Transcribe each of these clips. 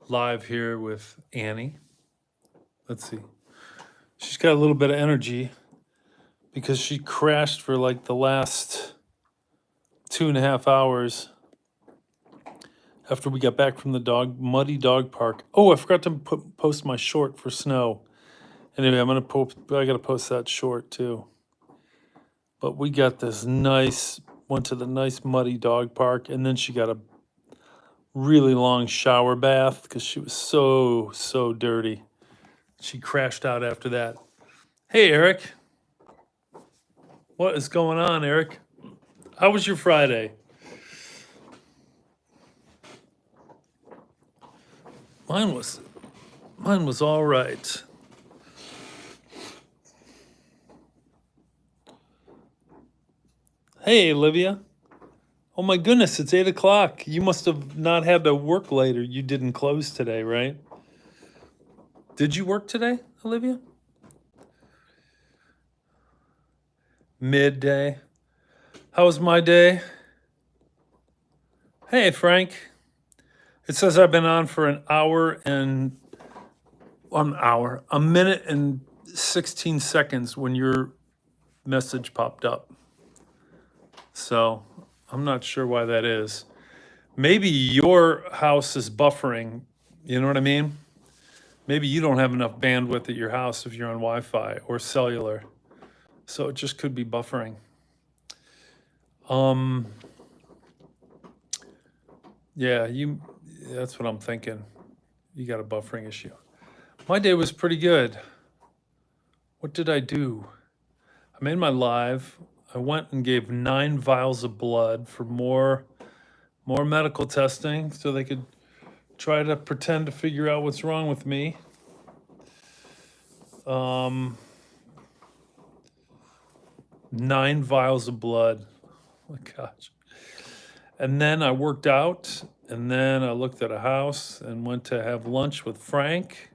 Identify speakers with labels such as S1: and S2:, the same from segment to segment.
S1: live here with Annie. Let's see. She's got a little bit of energy because she crashed for like the last 2.5 hours after we got back from the muddy dog park. Oh, I forgot to post my short for snow. Anyway, I gotta post that short too. But we got this went to the nice muddy dog park, and then she got a really long shower bath because she was so dirty. She crashed out after that. Hey, Eric. What is going on, Eric? How was your Friday? Mine was all right. Hey, Olivia. Oh my goodness, it's 8 o'clock. You must have not had to work later. You didn't close today, right? Did you work today, Olivia? Midday. How was my day? Hey, Frank. It says I've been on for a minute and 16 seconds when your message popped up. So I'm not sure why that is. Maybe your house is buffering. You know what I mean? Maybe you don't have enough bandwidth at your house if you're on Wi-Fi or cellular. So it just could be buffering. Yeah, that's what I'm thinking. You got a buffering issue. My day was pretty good. What did I do? I made my live. I went and gave 9 vials of blood for more medical testing so they could try to pretend to figure out what's wrong with me. 9 vials of blood. Oh my gosh. And then I worked out, and then I looked at a house and went to have lunch with Frank.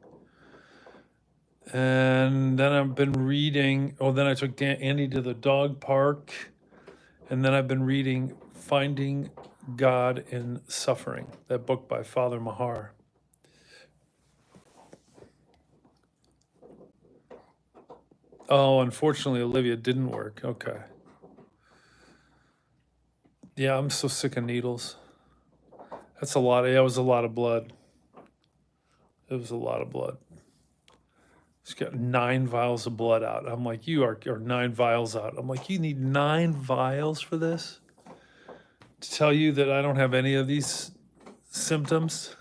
S1: And then I've been reading. Oh, then I took Andy to the dog park. And then I've been reading Finding God in Suffering, that book by Father Mahar. Oh, unfortunately, Olivia didn't work. Okay. Yeah, I'm so sick of needles. That was a lot of blood. It was a lot of blood. She's got 9 vials of blood out. I'm like, or 9 vials out. I'm like, you need 9 vials for this? To tell you that I don't have any of these symptoms?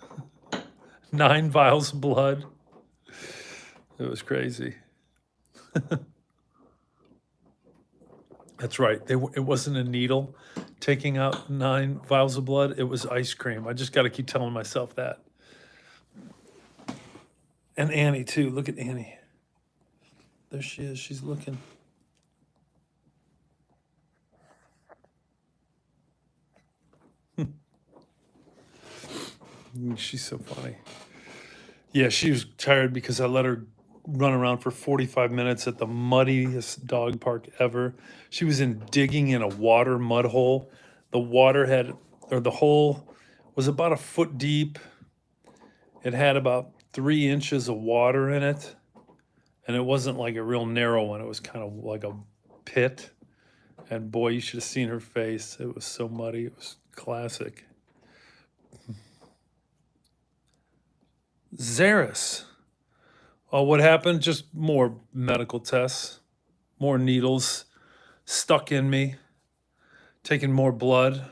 S1: 9 vials of blood. It was crazy. That's right. It wasn't a needle taking out 9 vials of blood. It was ice cream. I just got to keep telling myself that. And Annie, too. Look at Annie. There she is. She's looking. She's so funny. Yeah, she was tired because I let her run around for 45 minutes at the muddiest dog park ever. She was digging in a mud hole. The hole was about a foot deep. It had about 3 inches of water in it. And it wasn't like a real narrow one. It was kind of like a pit. And boy, you should have seen her face. It was so muddy. It was classic. Zaris. Oh, what happened? Just more medical tests, more needles stuck in me, taking more blood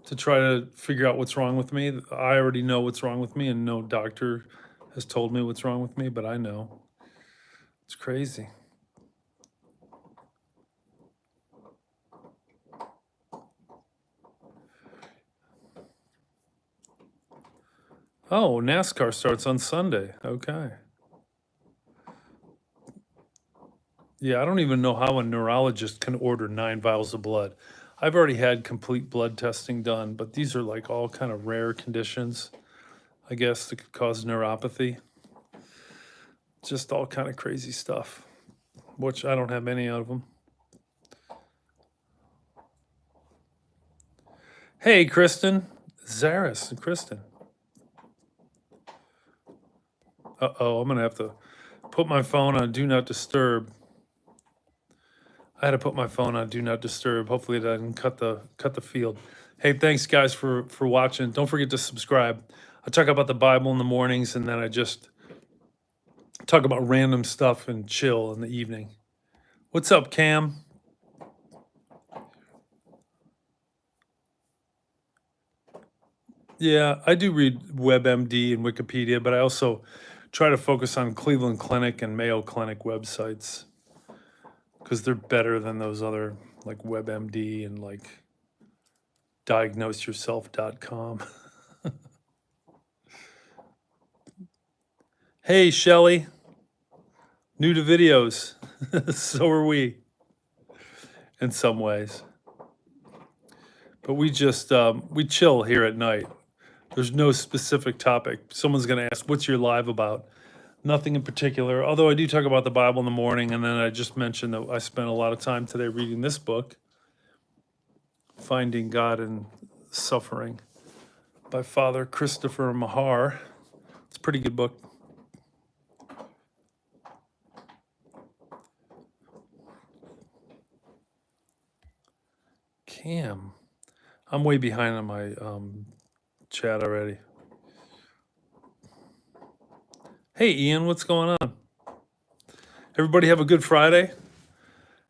S1: to try to figure out what's wrong with me. I already know what's wrong with me, and no doctor has told me what's wrong with me, but I know. It's crazy. Oh, NASCAR starts on Sunday. Okay. Yeah, I don't even know how a neurologist can order 9 vials of blood. I've already had complete blood testing done, but these are like all kind of rare conditions, I guess, that could cause neuropathy. Just all kind of crazy stuff, which I don't have any of them. Hey, Kristen. Zaris and Kristen. Uh-oh, I'm going to have to put my phone on Do Not Disturb. I had to put my phone on Do Not Disturb. Hopefully that didn't cut the field. Hey, thanks guys for watching. Don't forget to subscribe. I talk about the Bible in the mornings, and then I just talk about random stuff and chill in the evening. What's up, Cam? Yeah, I do read WebMD and Wikipedia, but I also try to focus on Cleveland Clinic and Mayo Clinic websites because they're better than those other like WebMD and like diagnoseyourself.com. Hey, Shelly. New to videos. So are we in some ways. But we just, we chill here at night. There's no specific topic. Someone's going to ask, what's your live about? Nothing in particular, although I do talk about the Bible in the morning, and then I just mentioned that I spent a lot of time today reading this book, Finding God in Suffering, by Father Christopher Mahar. It's a pretty good book. Cam, I'm way behind on my chat already. Hey, Ian, what's going on? Everybody have a good Friday?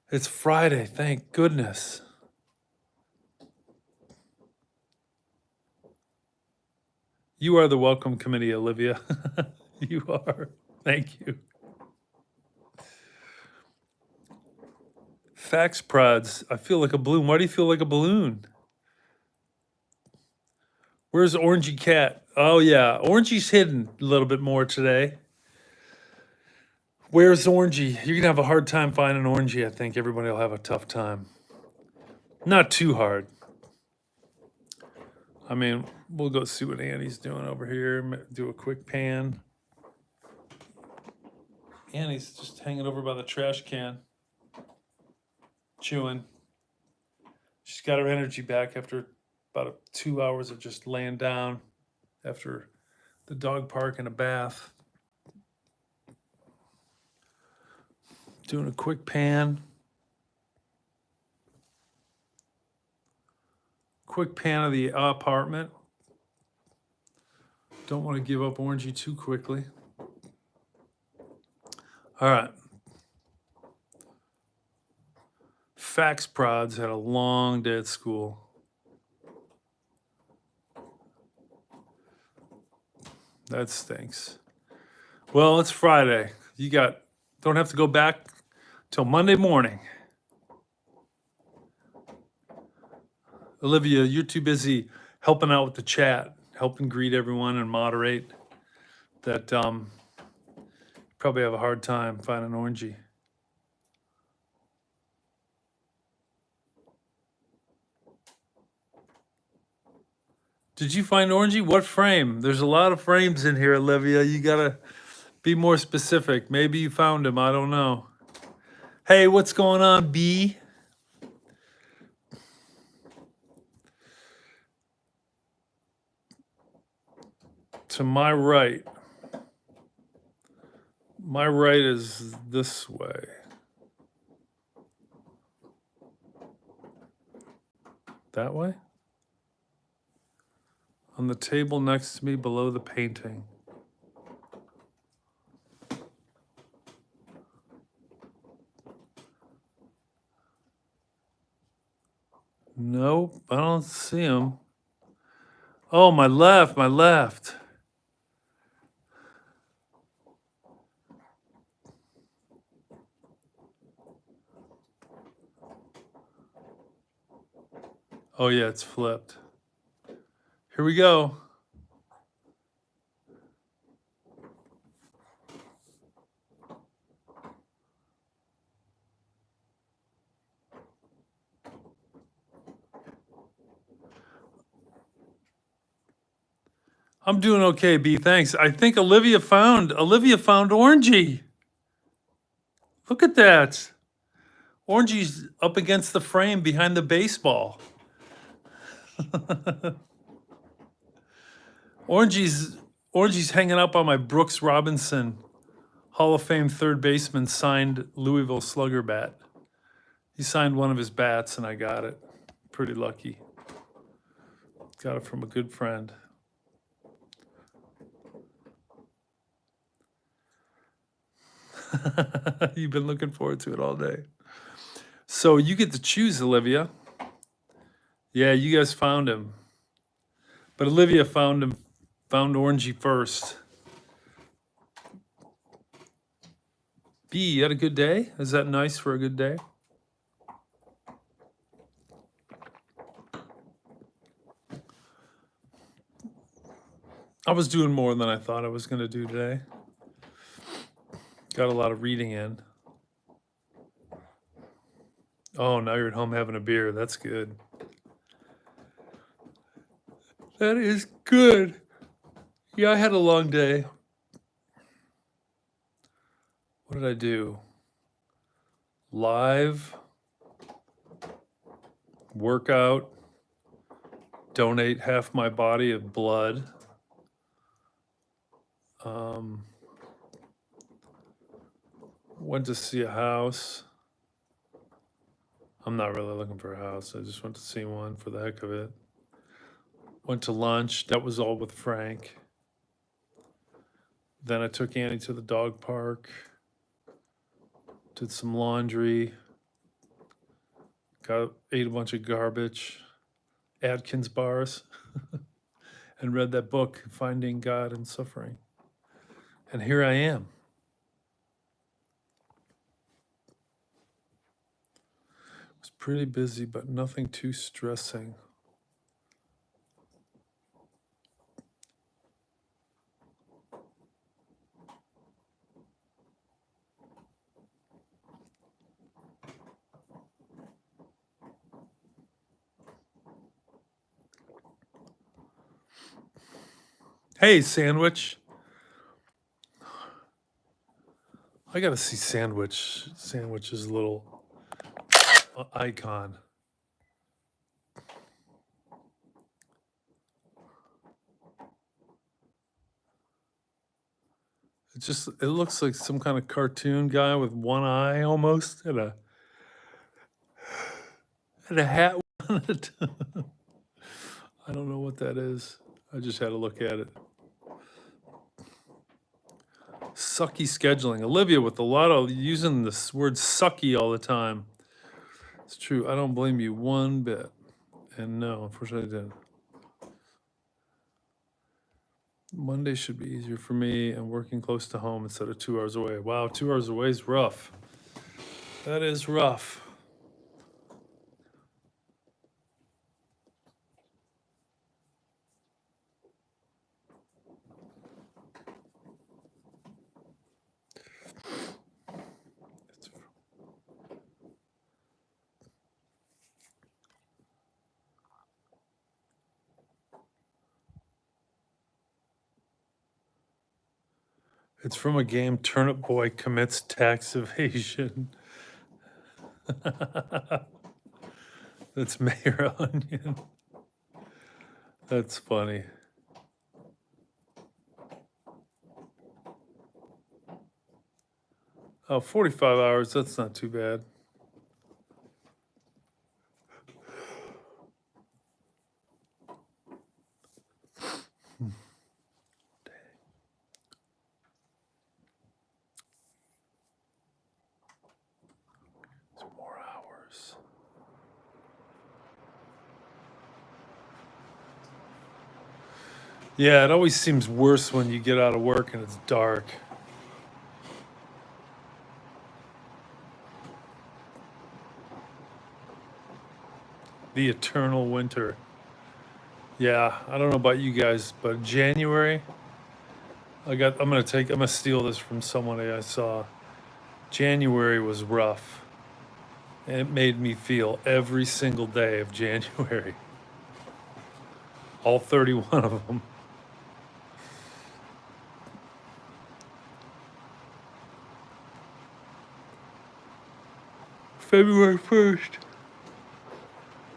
S1: It's Friday, thank goodness. You are the welcome committee, Olivia. You are. Thank you. Fax prods. I feel like a balloon. Why do you feel like a balloon? Where's Orangey Cat? Oh, yeah. Orangey's hidden a little bit more today. Where's Orangey? You're going to have a hard time finding Orangey, I think. Everybody will have a tough time. Not too hard. I mean, we'll go see what Annie's doing over here. Do a quick pan. Annie's just hanging over by the trash can, chewing. She's got her energy back after about 2 hours of just laying down after the dog park and a bath. Doing a quick pan. Quick pan of the apartment. Don't want to give up Orangey too quickly. All right. Fax prods had a long day at school. That stinks. Well, it's Friday. You don't have to go back till Monday morning. Olivia, you're too busy helping out with the chat, helping greet everyone and moderate. That probably have a hard time finding Orangey. Did you find Orangey? What frame? There's a lot of frames in here, Olivia. You gotta be more specific. Maybe you found him. I don't know. Hey, what's going on, B? To my right. My right is this way. That way? On the table next to me below the painting. Nope, I don't see him. Oh, my left, my left. Oh yeah, it's flipped. Here we go. I'm doing okay, B. Thanks. I think Olivia found Orangey. Look at that. Orangey's up against the frame behind the baseball. Orangey's Orangey's hanging up on my Brooks Robinson Hall of Fame third baseman signed Louisville Slugger bat. He signed one of his bats and I got it. Pretty lucky. Got it from a good friend. You've been looking forward to it all day. So you get to choose, Olivia. Yeah, you guys found him. But Olivia found Orangey first. B, you had a good day? Is that nice for a good day? I was doing more than I thought I was going to do today. Got a lot of reading in. Oh, now you're at home having a beer. That's good. That is good. Yeah, I had a long day. What did I do? Live, workout, donate half my body of blood. Went to see a house. I'm not really looking for a house. I just went to see one for the heck of it. Went to lunch. That was all with Frank. Then I took Annie to the dog park. Did some laundry. Ate a bunch of garbage. Atkins bars. And read that book, Finding God in Suffering. And here I am. It was pretty busy, but nothing too stressing. Hey, Sandwich. I gotta see Sandwich. Sandwich's little icon. It looks like some kind of cartoon guy with one eye almost and a hat on it. I don't know what that is. I just had to look at it. Sucky scheduling. Olivia with a lot of using this word sucky all the time. It's true. I don't blame you one bit. And no, unfortunately I didn't. Monday should be easier for me and working close to home instead of 2 hours away. Wow, 2 hours away is rough. That is rough. It's from a game, Turnip Boy Commits Tax Evasion. That's Mayor Onion. That's funny. Oh, 45 hours, that's not too bad. More hours. Yeah, it always seems worse when you get out of work and it's dark. The eternal winter. Yeah, I don't know about you guys, but January, I'm gonna steal this from somebody I saw. January was rough. And it made me feel every single day of January. All 31 of them. February 1st.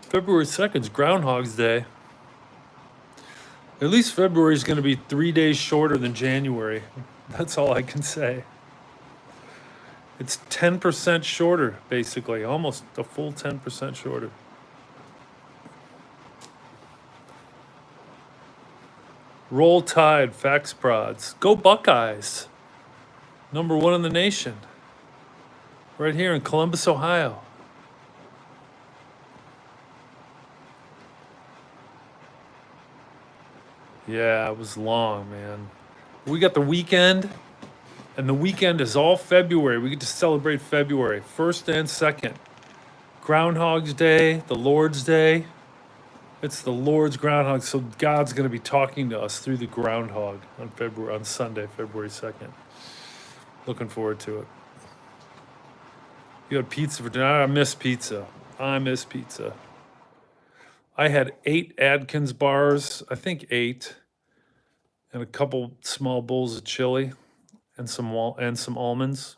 S1: February 2nd is Groundhog's Day. At least February is going to be 3 days shorter than January. That's all I can say. It's 10% shorter, basically, almost a full 10% shorter. Roll Tide, Fax Prods. Go Buckeyes. #1 in the nation. Right here in Columbus, Ohio. Yeah, it was long, man. We got the weekend, and the weekend is all February. We get to celebrate February, 1st and 2nd. Groundhog's Day, the Lord's Day. It's the Lord's groundhog, so God's going to be talking to us through the groundhog on Sunday, February 2nd. Looking forward to it. You had pizza for dinner? I miss pizza. I had 8 Adkins bars, I think 8, and a couple small bowls of chili, and some almonds.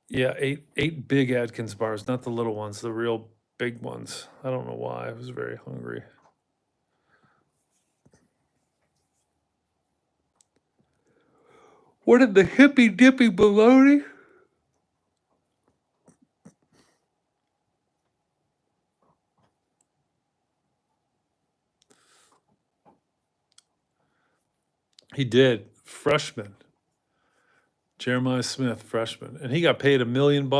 S1: Yeah, eight big Adkins bars, not the little ones, the real big ones. I don't know why. I was very hungry. What did the hippy dippy baloney? He did. Freshman. Jeremiah Smith, freshman. And he got paid $1 million.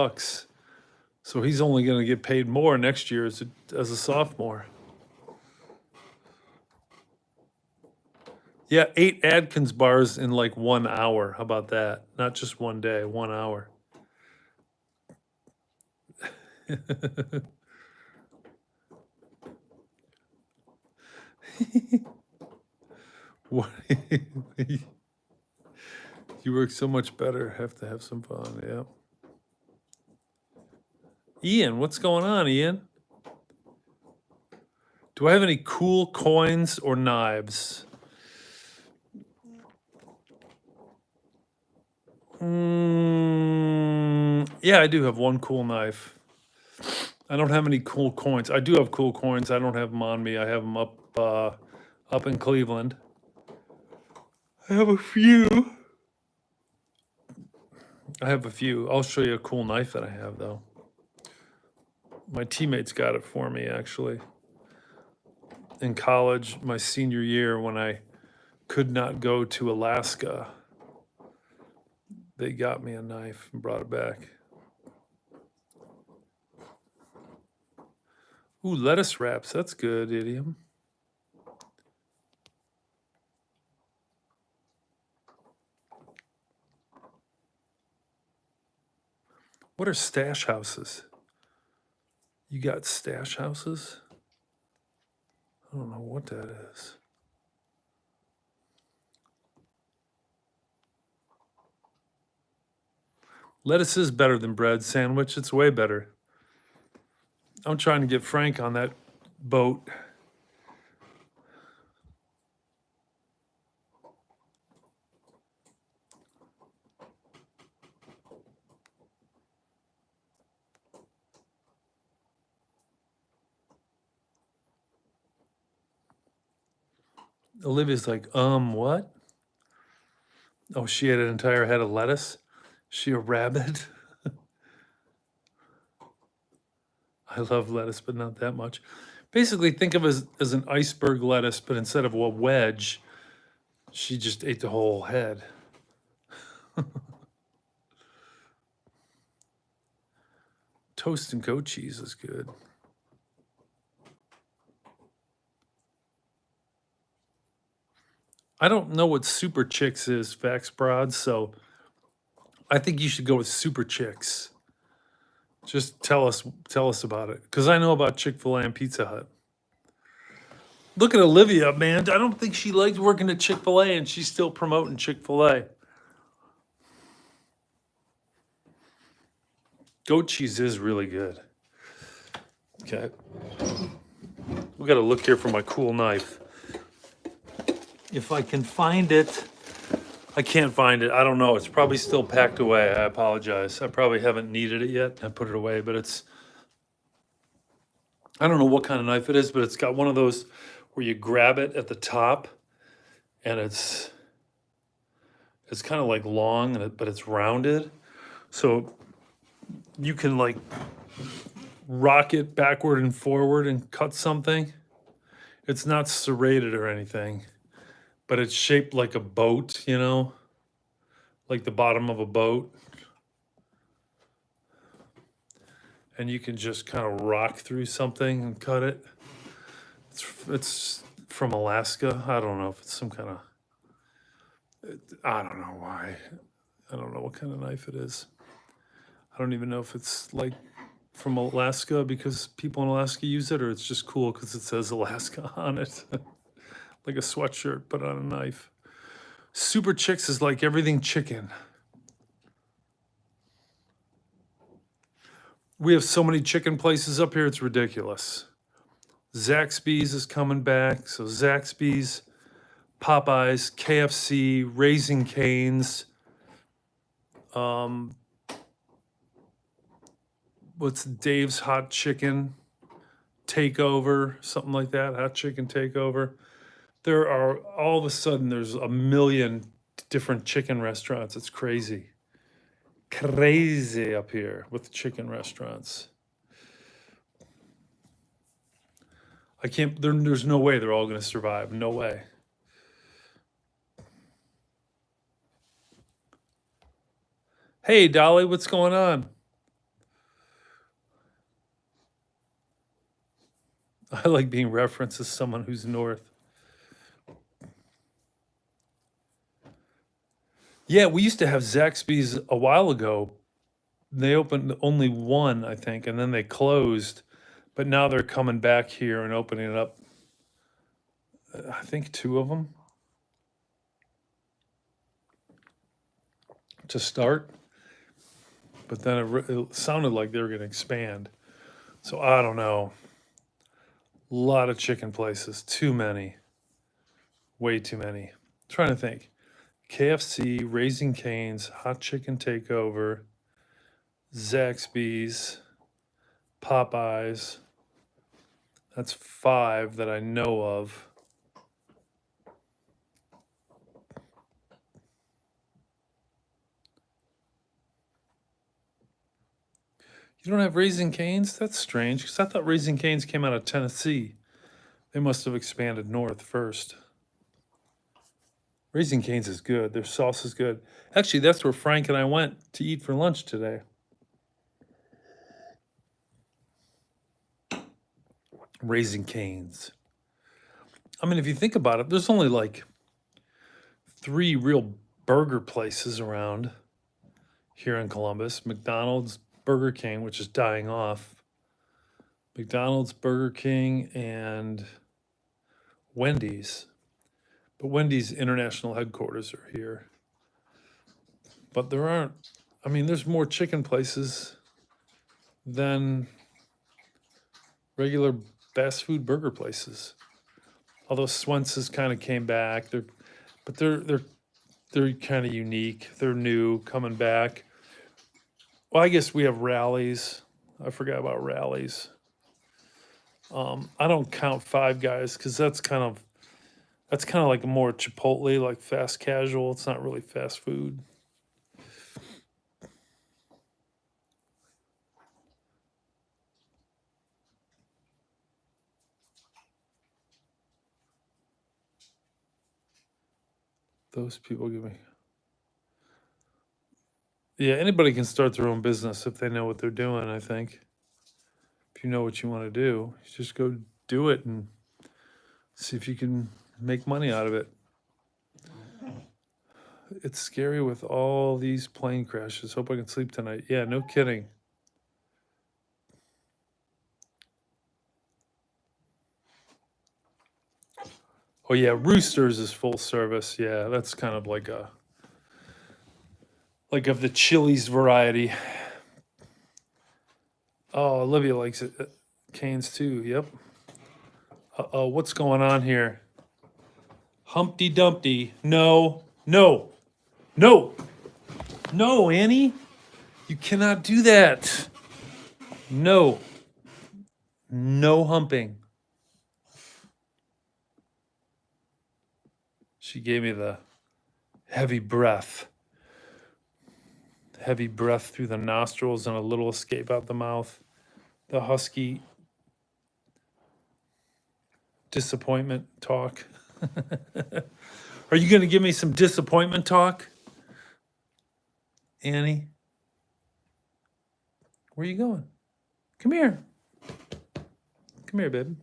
S1: So he's only going to get paid more next year as a sophomore. Yeah, 8 Adkins bars in like 1 hour. How about that? Not just one day, 1 hour. What? You work so much better. Have to have some fun. Yeah. Ian, what's going on, Ian? Do I have any cool coins or knives? Yeah, I do have one cool knife. I don't have any cool coins. I do have cool coins. I don't have them on me. I have them up in Cleveland. I have a few. I'll show you a cool knife that I have, though. My teammates got it for me, actually. In college, my senior year, when I could not go to Alaska, they got me a knife and brought it back. Ooh, lettuce wraps. That's good, idiom. What are stash houses? You got stash houses? I don't know what that is. Lettuce is better than bread sandwich. It's way better. I'm trying to get Frank on that boat. Olivia's like, what? Oh, she had an entire head of lettuce? She a rabbit? I love lettuce, but not that much. Basically, think of it as an iceberg lettuce, but instead of a wedge, she just ate the whole head. Toast and goat cheese is good. I don't know what Super Chicks is, Fax Broad, so I think you should go with Super Chicks. Just tell us about it, because I know about Chick-fil-A and Pizza Hut. Look at Olivia, man. I don't think she likes working at Chick-fil-A, and she's still promoting Chick-fil-A. Goat cheese is really good. Okay. We got to look here for my cool knife. If I can find it. I can't find it. I don't know. It's probably still packed away. I apologize. I probably haven't needed it yet. I put it away, but I don't know what kind of knife it is, but it's got one of those where you grab it at the top, and it's kind of like long, but it's rounded, so you can like rock it backward and forward and cut something. It's not serrated or anything, but it's shaped like a boat, like the bottom of a boat. And you can just kind of rock through something and cut it. It's from Alaska. I don't know if it's some kind of, I don't know why. I don't know what kind of knife it is. I don't even know if it's like from Alaska because people in Alaska use it, or it's just cool because it says Alaska on it. Like a sweatshirt, but on a knife. Super Chicks is like everything chicken. We have so many chicken places up here, it's ridiculous. Zaxby's is coming back. So Zaxby's, Popeyes, KFC, Raising Cane's. What's Dave's Hot Chicken Takeover, something like that, Hot Chicken Takeover. There are, all of a sudden, there's a million different chicken restaurants. It's crazy. Crazy up here with chicken restaurants. I can't, there's no way they're all going to survive. No way. Hey, Dolly, what's going on? I like being referenced as someone who's north. Yeah, we used to have Zaxby's a while ago. They opened only one, I think, and then they closed. But now they're coming back here and opening it up. I think 2 of them to start. But then it sounded like they were going to expand. So I don't know. A lot of chicken places. Too many. Way too many. I'm trying to think. KFC, Raising Cane's, Hot Chicken Takeover, Zaxby's, Popeyes. That's 5 that I know of. You don't have Raising Cane's? That's strange, because I thought Raising Cane's came out of Tennessee. They must have expanded north first. Raising Cane's is good. Their sauce is good. Actually, that's where Frank and I went to eat for lunch today. Raising Cane's. I mean, if you think about it, there's only like 3 real burger places around here in Columbus. McDonald's, Burger King, which is dying off. McDonald's, Burger King, and Wendy's. But Wendy's international headquarters are here. But there aren't, I mean, there's more chicken places than regular fast food burger places. Although Swensen's kind of came back. They're kind of unique. They're new, coming back. Well, I guess we have Rallies. I forgot about Rallies. I don't count Five Guys because that's kind of like more Chipotle, like fast casual. It's not really fast food. Those people give me. Yeah, anybody can start their own business if they know what they're doing, I think. If you know what you want to do, you just go do it and see if you can make money out of it. It's scary with all these plane crashes. Hope I can sleep tonight. Yeah, no kidding. Oh yeah, Roosters is full service. Yeah, that's kind of like of the Chili's variety. Oh, Olivia likes it. Canes too. Yep. Uh-oh, what's going on here? Humpty Dumpty. No, Annie. You cannot do that. No humping. She gave me the heavy breath. Heavy breath through the nostrils and a little escape out the mouth. The husky disappointment talk. Are you going to give me some disappointment talk, Annie? Where are you going? Come here. Come here, baby.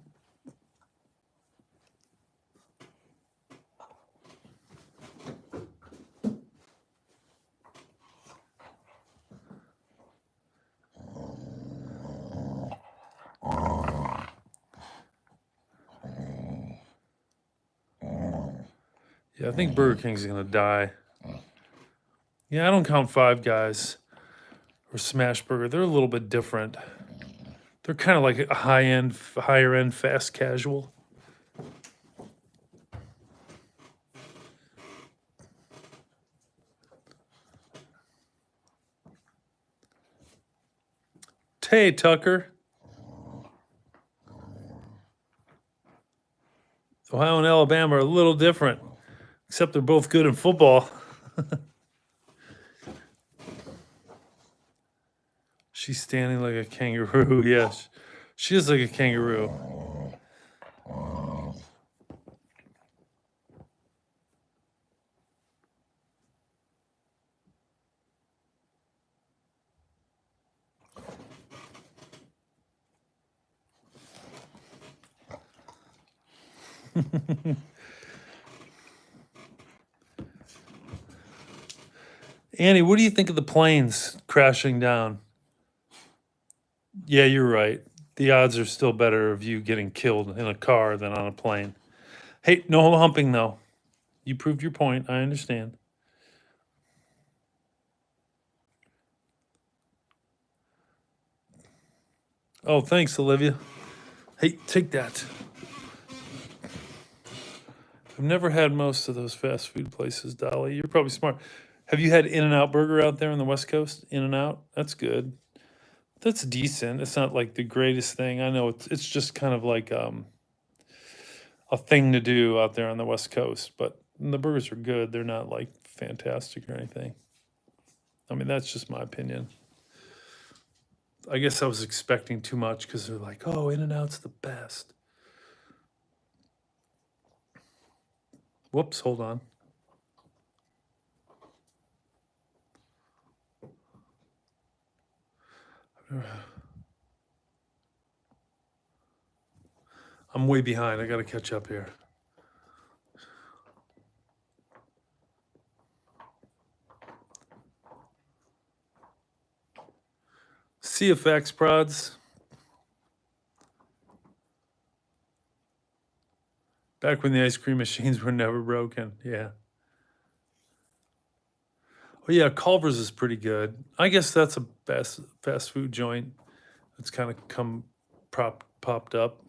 S1: Yeah, I think Burger King's going to die. Yeah, I don't count Five Guys or Smash Burger. They're a little bit different. They're kind of like a higher end fast casual. Hey, Tucker. Ohio and Alabama are a little different, except they're both good in football. She's standing like a kangaroo. Yes, she is like a kangaroo. Annie, what do you think of the planes crashing down? Yeah, you're right. The odds are still better of you getting killed in a car than on a plane. Hey, no humping though. You proved your point. I understand. Oh, thanks, Olivia. Hey, take that. I've never had most of those fast food places, Dolly. You're probably smart. Have you had In-N-Out Burger out there on the West Coast? In-N-Out? That's good. That's decent. It's not like the greatest thing. I know it's just kind of like a thing to do out there on the West Coast, but the burgers are good. They're not like fantastic or anything. I mean, that's just my opinion. I guess I was expecting too much because they're like, oh, In-N-Out's the best. Whoops, hold on. I'm way behind. I got to catch up here. CFX prods. Back when the ice cream machines were never broken. Yeah. Oh yeah, Culver's is pretty good. I guess that's a fast food joint that's kind of popped up.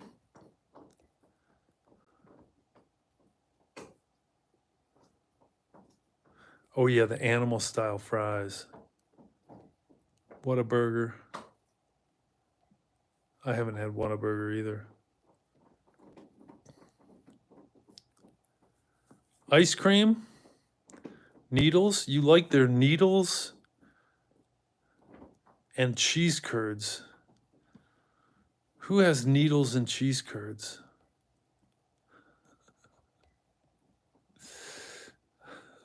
S1: Oh yeah, the animal style fries. What a burger. I haven't had Whataburger either. Ice cream? Needles? You like their needles and cheese curds? Who has needles and cheese curds?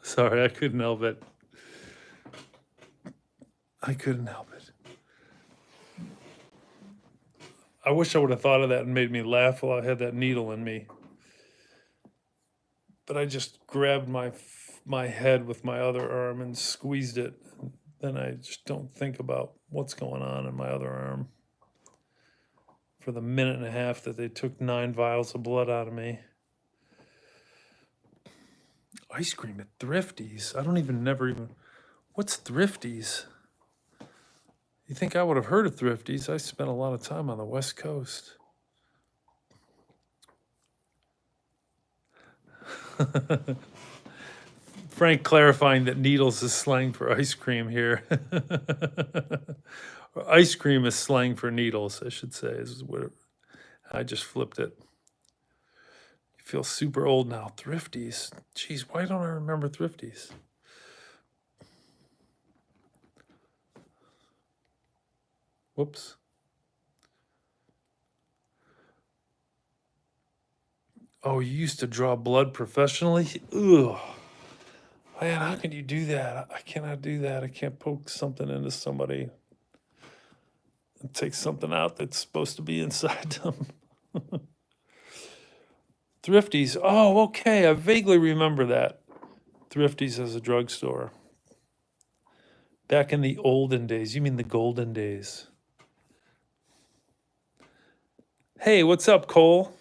S1: Sorry, I couldn't help it. I couldn't help it. I wish I would have thought of that and made me laugh while I had that needle in me. But I just grabbed my head with my other arm and squeezed it. Then I just don't think about what's going on in my other arm for the minute and a half that they took 9 vials of blood out of me. Ice cream at Thrifty's. I don't even. What's Thrifty's? You think I would have heard of Thrifty's? I spent a lot of time on the West Coast. Frank clarifying that needles is slang for ice cream here. Ice cream is slang for needles, I should say. Is what I just flipped it. feel super old now. Thrifties. Jeez, why don't I remember Thrifties? Whoops. Oh, you used to draw blood professionally? Ugh. Man, how can you do that? I cannot do that. I can't poke something into somebody and take something out that's supposed to be inside them. Thrifties. Oh, okay. I vaguely remember that. Thrifties as a drugstore. Back in the olden days. You mean the golden days? Hey, what's up, Cole?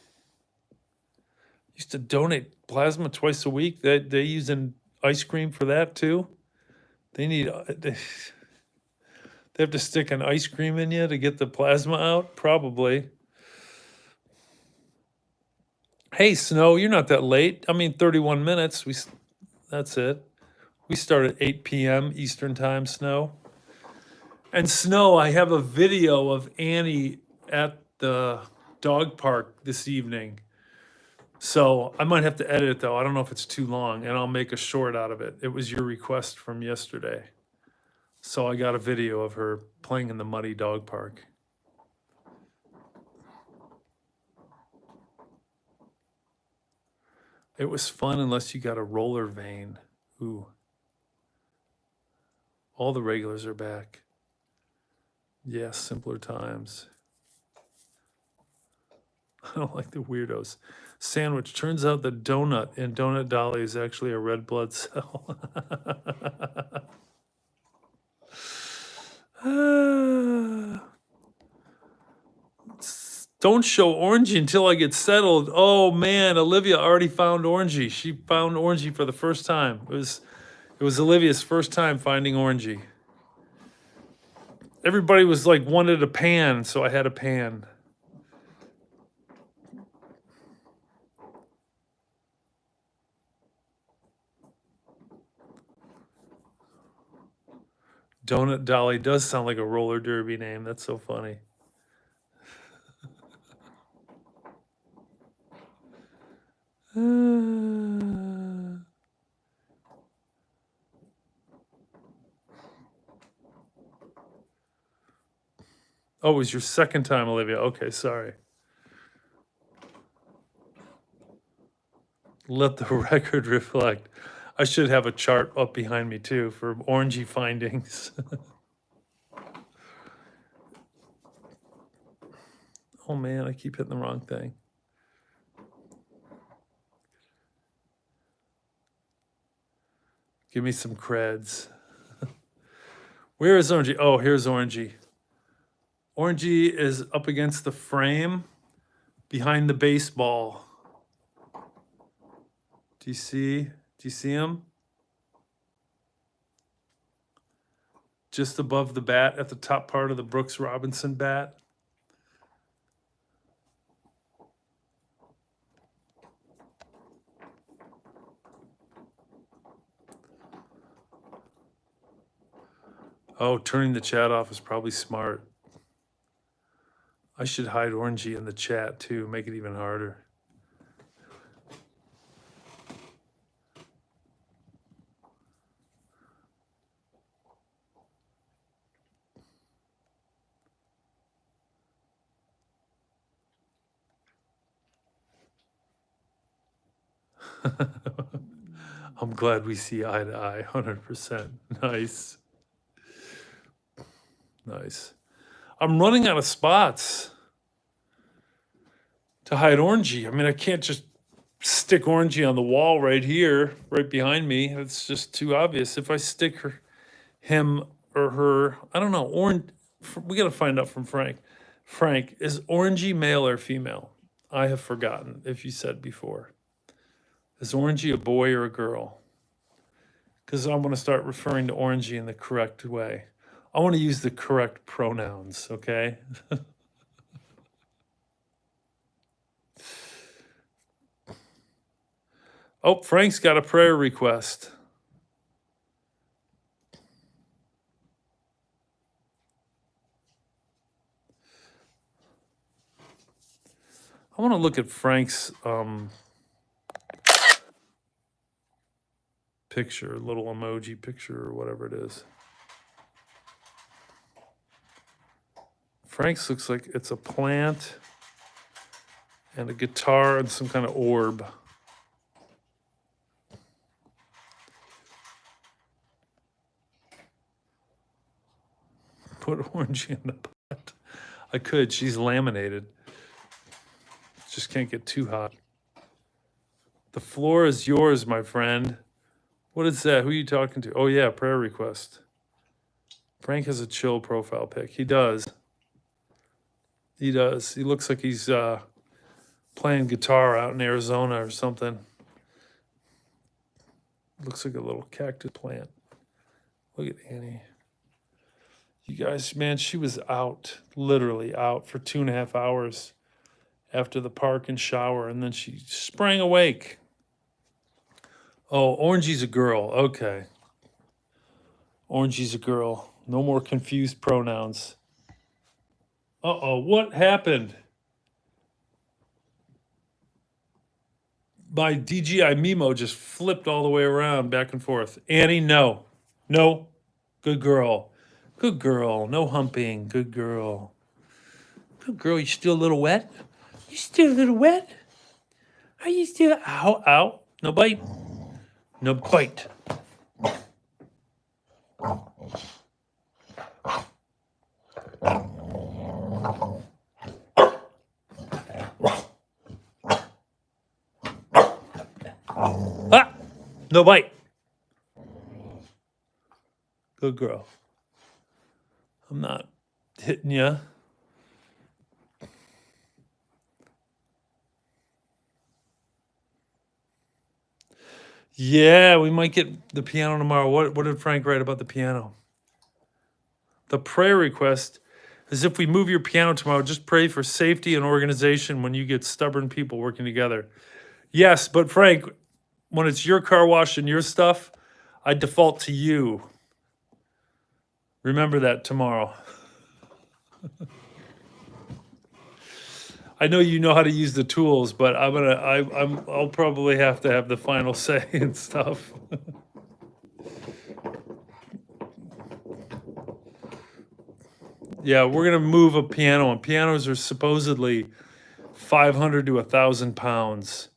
S1: Used to donate plasma twice a week. They using ice cream for that too. They need they have to stick an ice cream in you to get the plasma out. Probably. Hey, Snow, you're not that late. I mean, 31 minutes. That's it. We start at 8 p.m. Eastern time. Snow. And Snow, I have a video of Annie at the dog park this evening. So I might have to edit it though. I don't know if it's too long, and I'll make a short out of it. It was your request from yesterday. So I got a video of her playing in the muddy dog park. It was fun unless you got a roller vein. Ooh. All the regulars are back. Yes, simpler times. I don't like the weirdos. Sandwich. Turns out the donut in Donut Dolly is actually a red blood cell. Don't show Orangey until I get settled. Oh man, Olivia already found Orangey. She found Orangey for the first time. It was Olivia's first time finding Orangey. Everybody was like wanted a pan, so I had a pan. Donut Dolly does sound like a roller derby name. That's so funny. Oh, it was your second time, Olivia. Okay, sorry. Let the record reflect. I should have a chart up behind me too for Orangey findings. Oh man, I keep hitting the wrong thing. Give me some creds. Where is Orangey? Oh, here's Orangey. Orangey is up against the frame behind the baseball. Do you see him? Just above the bat at the top part of the Brooks Robinson bat. Oh, turning the chat off is probably smart. I should hide Orangey in the chat too, make it even harder. I'm glad we see eye to eye, 100%. Nice. Nice. I'm running out of spots to hide Orangey. I mean, I can't just stick Orangey on the wall right here, right behind me. It's just too obvious. If I stick him or her, I don't know. We got to find out from Frank. Frank, is Orangey male or female? I have forgotten if you said before. Is Orangey a boy or a girl? Because I want to start referring to Orangey in the correct way. I want to use the correct pronouns, okay? Oh, Frank's got a prayer request. I want to look at Frank's picture, little emoji picture or whatever it is. Frank's looks like it's a plant and a guitar and some kind of orb. Put Orangey in the pot. I could. She's laminated. Just can't get too hot. The floor is yours, my friend. What is that? Who are you talking to? Oh, yeah, prayer request. Frank has a chill profile pic. He does. He does. He looks like he's playing guitar out in Arizona or something. Looks like a little cactus plant. Look at Annie. You guys, man, she was out, literally out for 2.5 hours after the park and shower, and then she sprang awake. Oh, Orangey's a girl. Okay. Orangey's a girl. No more confused pronouns. Uh-oh, what happened? My DJI Mimo just flipped all the way around, back and forth. Annie, no. No. Good girl. Good girl. No humping. Good girl. Good girl. You still a little wet? You still a little wet? Are you still... Ow, ow. No bite. No bite. Ah! No bite. Good girl. I'm not hitting you. Yeah, we might get the piano tomorrow. What did Frank write about the piano? The prayer request is if we move your piano tomorrow, just pray for safety and organization when you get stubborn people working together. Yes, but Frank, when it's your car wash and your stuff, I default to you. Remember that tomorrow. I know you know how to use the tools, but I'll probably have to have the final say and stuff. Yeah, we're gonna move a piano, and pianos are supposedly 500 to 1,000 pounds,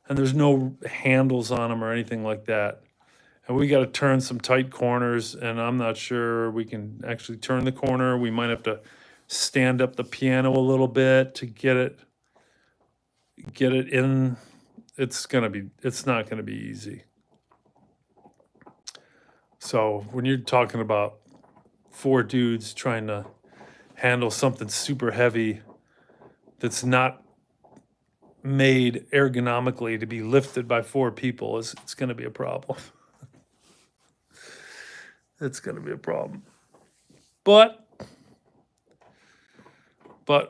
S1: and there's no handles on them or anything like that. And we got to turn some tight corners, and I'm not sure we can actually turn the corner. We might have to stand up the piano a little bit to get it in. It's not gonna be easy. So when you're talking about 4 dudes trying to handle something super heavy that's not made ergonomically to be lifted by 4 people, it's going to be a problem. It's going to be a problem. But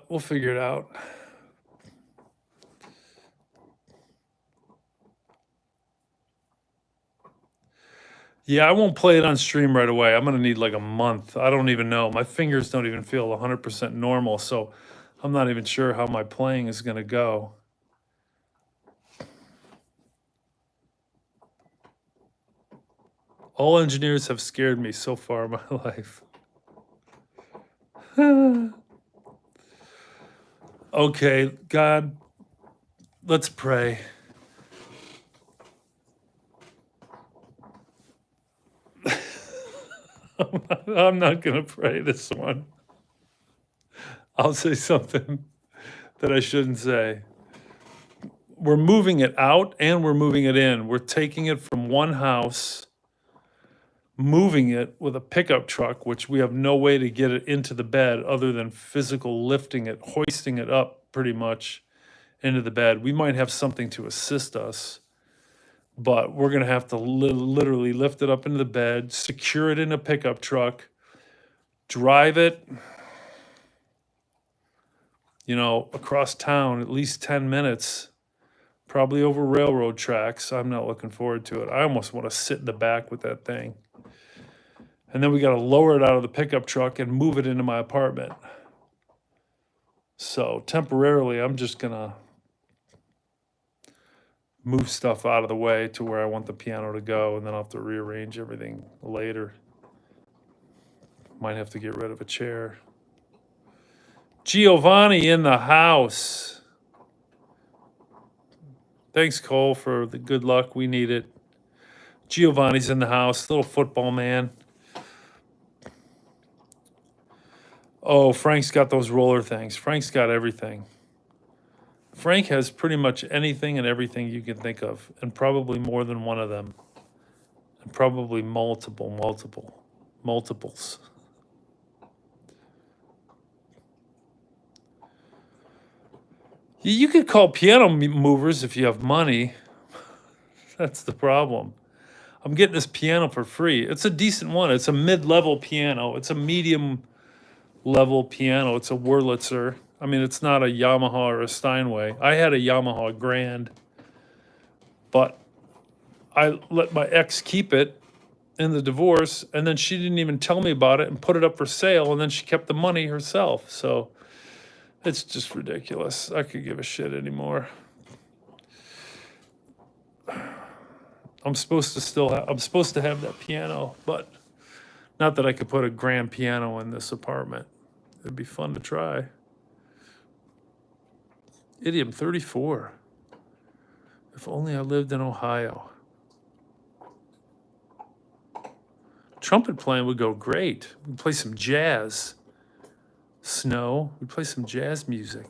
S1: we'll figure it out. Yeah, I won't play it on stream right away. I'm going to need like a month. I don't even know. My fingers don't even feel 100% normal, so I'm not even sure how my playing is going to go. All engineers have scared me so far in my life. Okay, God, let's pray. I'm not going to pray this one. I'll say something that I shouldn't say. We're moving it out and we're moving it in. We're taking it from one house, moving it with a pickup truck, which we have no way to get it into the bed other than physical lifting it, hoisting it up pretty much into the bed. We might have something to assist us, but we're going to have to literally lift it up into the bed, secure it in a pickup truck, drive it, across town at least 10 minutes, probably over railroad tracks. I'm not looking forward to it. I almost want to sit in the back with that thing. And then we got to lower it out of the pickup truck and move it into my apartment. So temporarily, I'm just going to move stuff out of the way to where I want the piano to go, and then I'll have to rearrange everything later. Might have to get rid of a chair. Giovanni in the house. Thanks, Cole, for the good luck. We need it. Giovanni's in the house, little football man. Oh, Frank's got those roller things. Frank's got everything. Frank has pretty much anything and everything you can think of, and probably more than one of them. And probably multiples. You could call piano movers if you have money. That's the problem. I'm getting this piano for free. It's a decent one. It's a mid-level piano. It's a medium-level piano. It's a Wurlitzer. I mean, it's not a Yamaha or a Steinway. I had a Yamaha Grand, but I let my ex keep it in the divorce, and then she didn't even tell me about it and put it up for sale, and then she kept the money herself. So it's just ridiculous. I could give a shit anymore. I'm supposed to have that piano, but not that I could put a grand piano in this apartment. It'd be fun to try. Idiom 34. If only I lived in Ohio. Trumpet playing would go great. We'd play some jazz. Snow. We'd play some jazz music.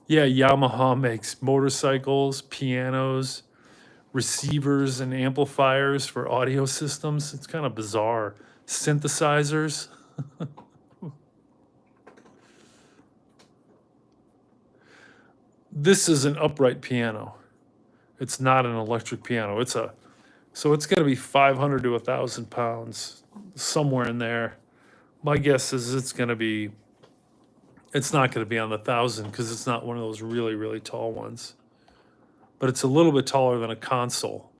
S1: Yeah, Yamaha makes motorcycles, pianos, receivers, and amplifiers for audio systems. It's kind of bizarre. Synthesizers. This is an upright piano. It's not an electric piano. So it's going to be 500 to 1,000 pounds, somewhere in there. My guess is it's not going to be on the 1,000 because it's not one of those really, really tall ones. But it's a little bit taller than a console.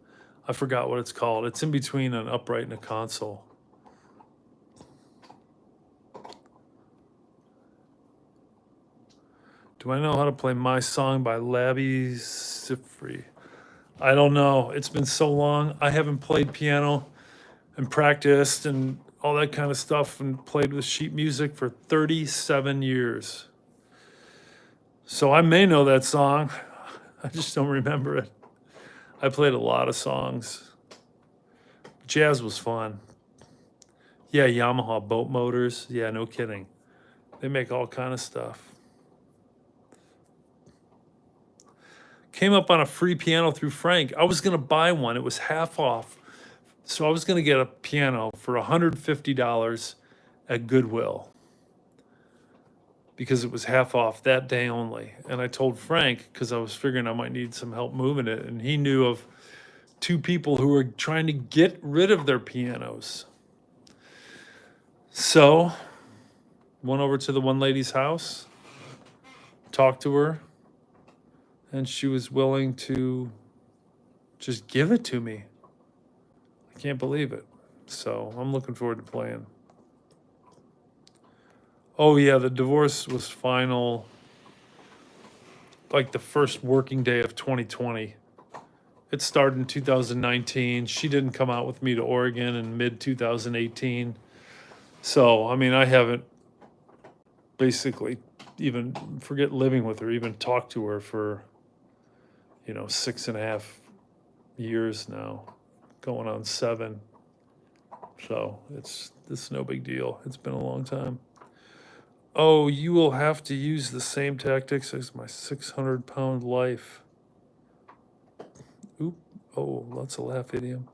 S1: I forgot what it's called. It's in between an upright and a console. Do I know how to play My Song by Labby Sifri? I don't know. It's been so long. I haven't played piano and practiced and all that kind of stuff and played with sheet music for 37 years. So I may know that song. I just don't remember it. I played a lot of songs. Jazz was fun. Yeah, Yamaha boat motors. Yeah, no kidding. They make all kind of stuff. Came up on a free piano through Frank. I was going to buy one. It was half off. So I was going to get a piano for $150 at Goodwill because it was half off that day only. And I told Frank, because I was figuring I might need some help moving it, and he knew of two people who were trying to get rid of their pianos. So went over to the one lady's house, talked to her, and she was willing to just give it to me. I can't believe it. So I'm looking forward to playing. Oh yeah, the divorce was final like the first working day of 2020. It started in 2019. She didn't come out with me to Oregon in mid 2018. So, I mean, I haven't basically even, forget living with her, even talked to her for 6.5 years now, going on 7. So it's no big deal. It's been a long time. Oh, you will have to use the same tactics as my 600-pound life. Oop. Oh, that's a laugh idiom.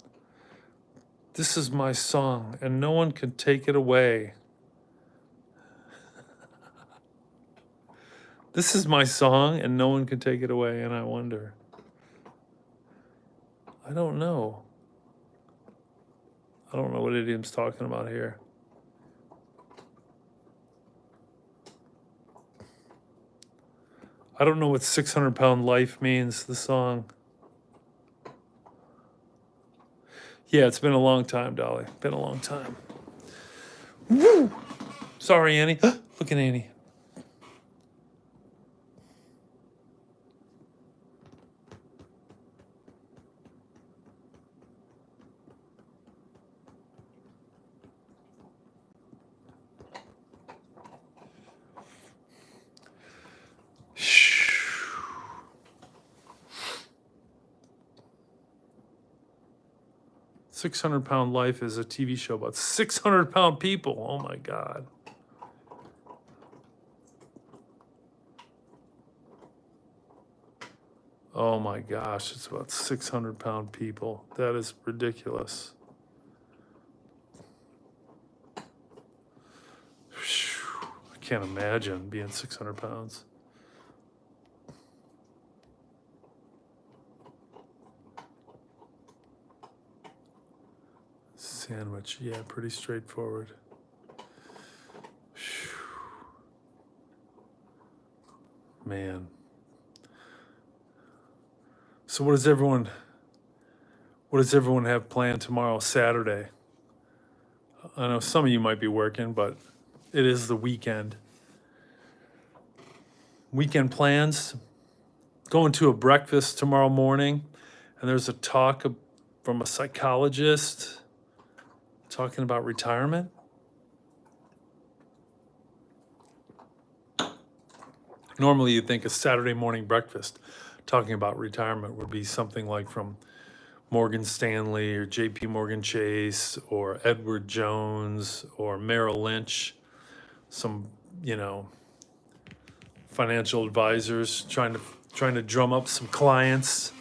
S1: This is my song, and no one can take it away. This is my song, and no one can take it away, and I wonder. I don't know. I don't know what idiom's talking about here. I don't know what 600-pound life means, the song. Yeah, it's been a long time, Dolly. Been a long time. Woo! Sorry, Annie. Look at Annie. 600-Pound Life is a TV show about 600-pound people. Oh my God. Oh my gosh, it's about 600-pound people. That is ridiculous. Phew, I can't imagine being 600 pounds. Sandwich, yeah, pretty straightforward. Phew. Man. So what does everyone have planned tomorrow, Saturday? I know some of you might be working, but it is the weekend. Weekend plans, going to a breakfast tomorrow morning, and there's a talk from a psychologist talking about retirement. Normally you'd think a Saturday morning breakfast talking about retirement would be something like from Morgan Stanley or JP Morgan Chase or Edward Jones or Merrill Lynch, some, financial advisors trying to drum up some clients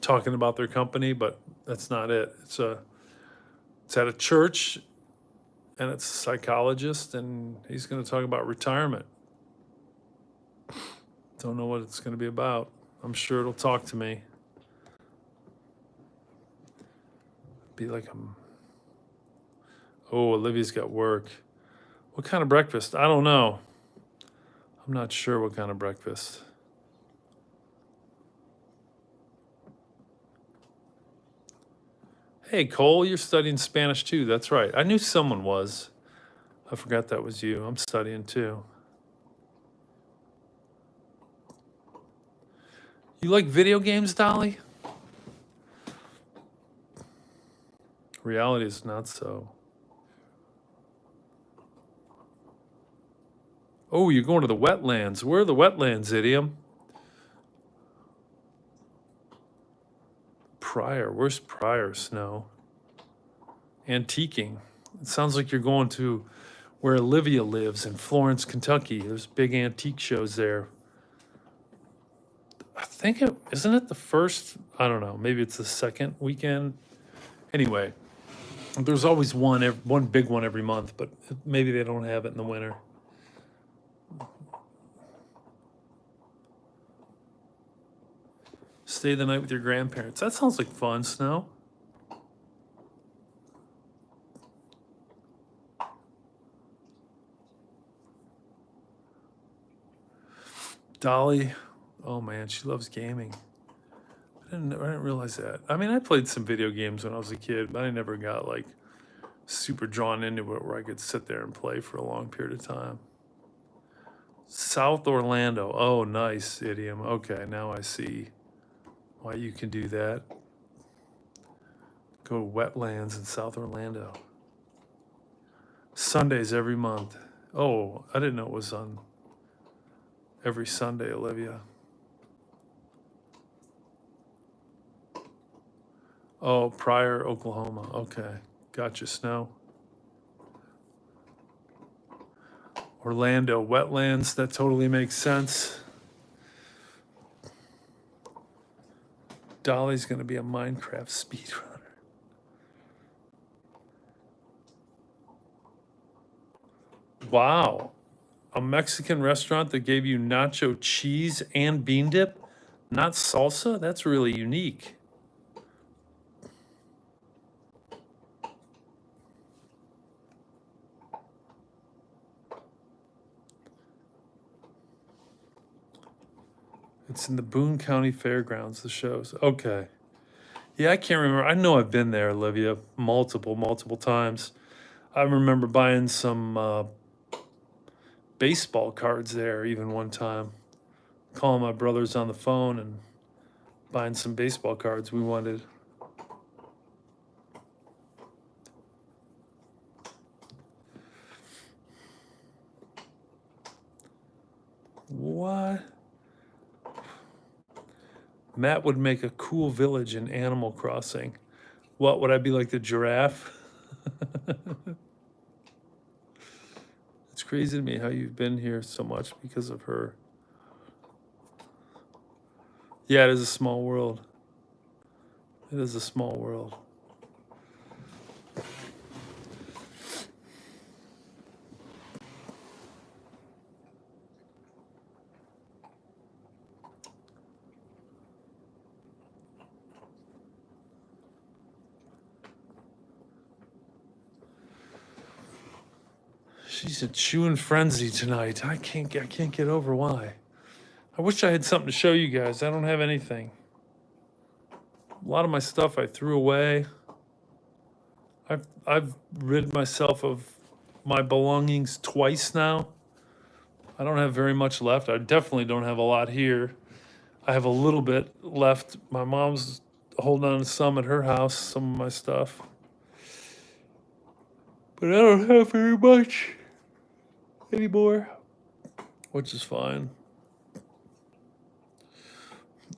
S1: talking about their company, but that's not it. It's at a church, and it's a psychologist, and he's going to talk about retirement. Don't know what it's going to be about. I'm sure it'll talk to me. Be like oh, Olivia's got work. What kind of breakfast? I don't know. I'm not sure what kind of breakfast. Hey, Cole, you're studying Spanish too. That's right. I knew someone was. I forgot that was you. I'm studying too. You like video games, Dolly? Reality is not so. Oh, you're going to the wetlands. Where are the wetlands, idiom? Pryor. Where's Pryor, Snow? Antiquing. It sounds like you're going to where Olivia lives in Florence, Kentucky. There's big antique shows there. I think isn't it the first? I don't know. Maybe it's the second weekend. Anyway, there's always one big one every month, but maybe they don't have it in the winter. Stay the night with your grandparents. That sounds like fun, Snow. Dolly, oh man, she loves gaming. I didn't realize that. I mean, I played some video games when I was a kid, but I never got like super drawn into it where I could sit there and play for a long period of time. South Orlando. Oh, nice, idiom. Okay, now I see why you can do that. Go to wetlands in South Orlando. Sundays every month. Oh, I didn't know it was on every Sunday, Olivia. Oh, Pryor, Oklahoma. Okay, gotcha, Snow. Orlando, wetlands, that totally makes sense. Dolly's going to be a Minecraft speedrunner. Wow. A Mexican restaurant that gave you nacho cheese and bean dip, not salsa? That's really unique. It's in the Boone County Fairgrounds, the shows. Okay. Yeah, I can't remember. I know I've been there, Olivia, multiple times. I remember buying some baseball cards there even one time. Calling my brothers on the phone and buying some baseball cards we wanted. What? Matt would make a cool village in Animal Crossing. What would I be like, the giraffe? It's crazy to me how you've been here so much because of her. Yeah, it is a small world. It is a small world. She's a chewing frenzy tonight. I can't get over why. I wish I had something to show you guys. I don't have anything. A lot of my stuff I threw away. I've rid myself of my belongings twice now. I don't have very much left. I definitely don't have a lot here. I have a little bit left. My mom's holding on to some at her house, some of my stuff. But I don't have very much anymore, which is fine.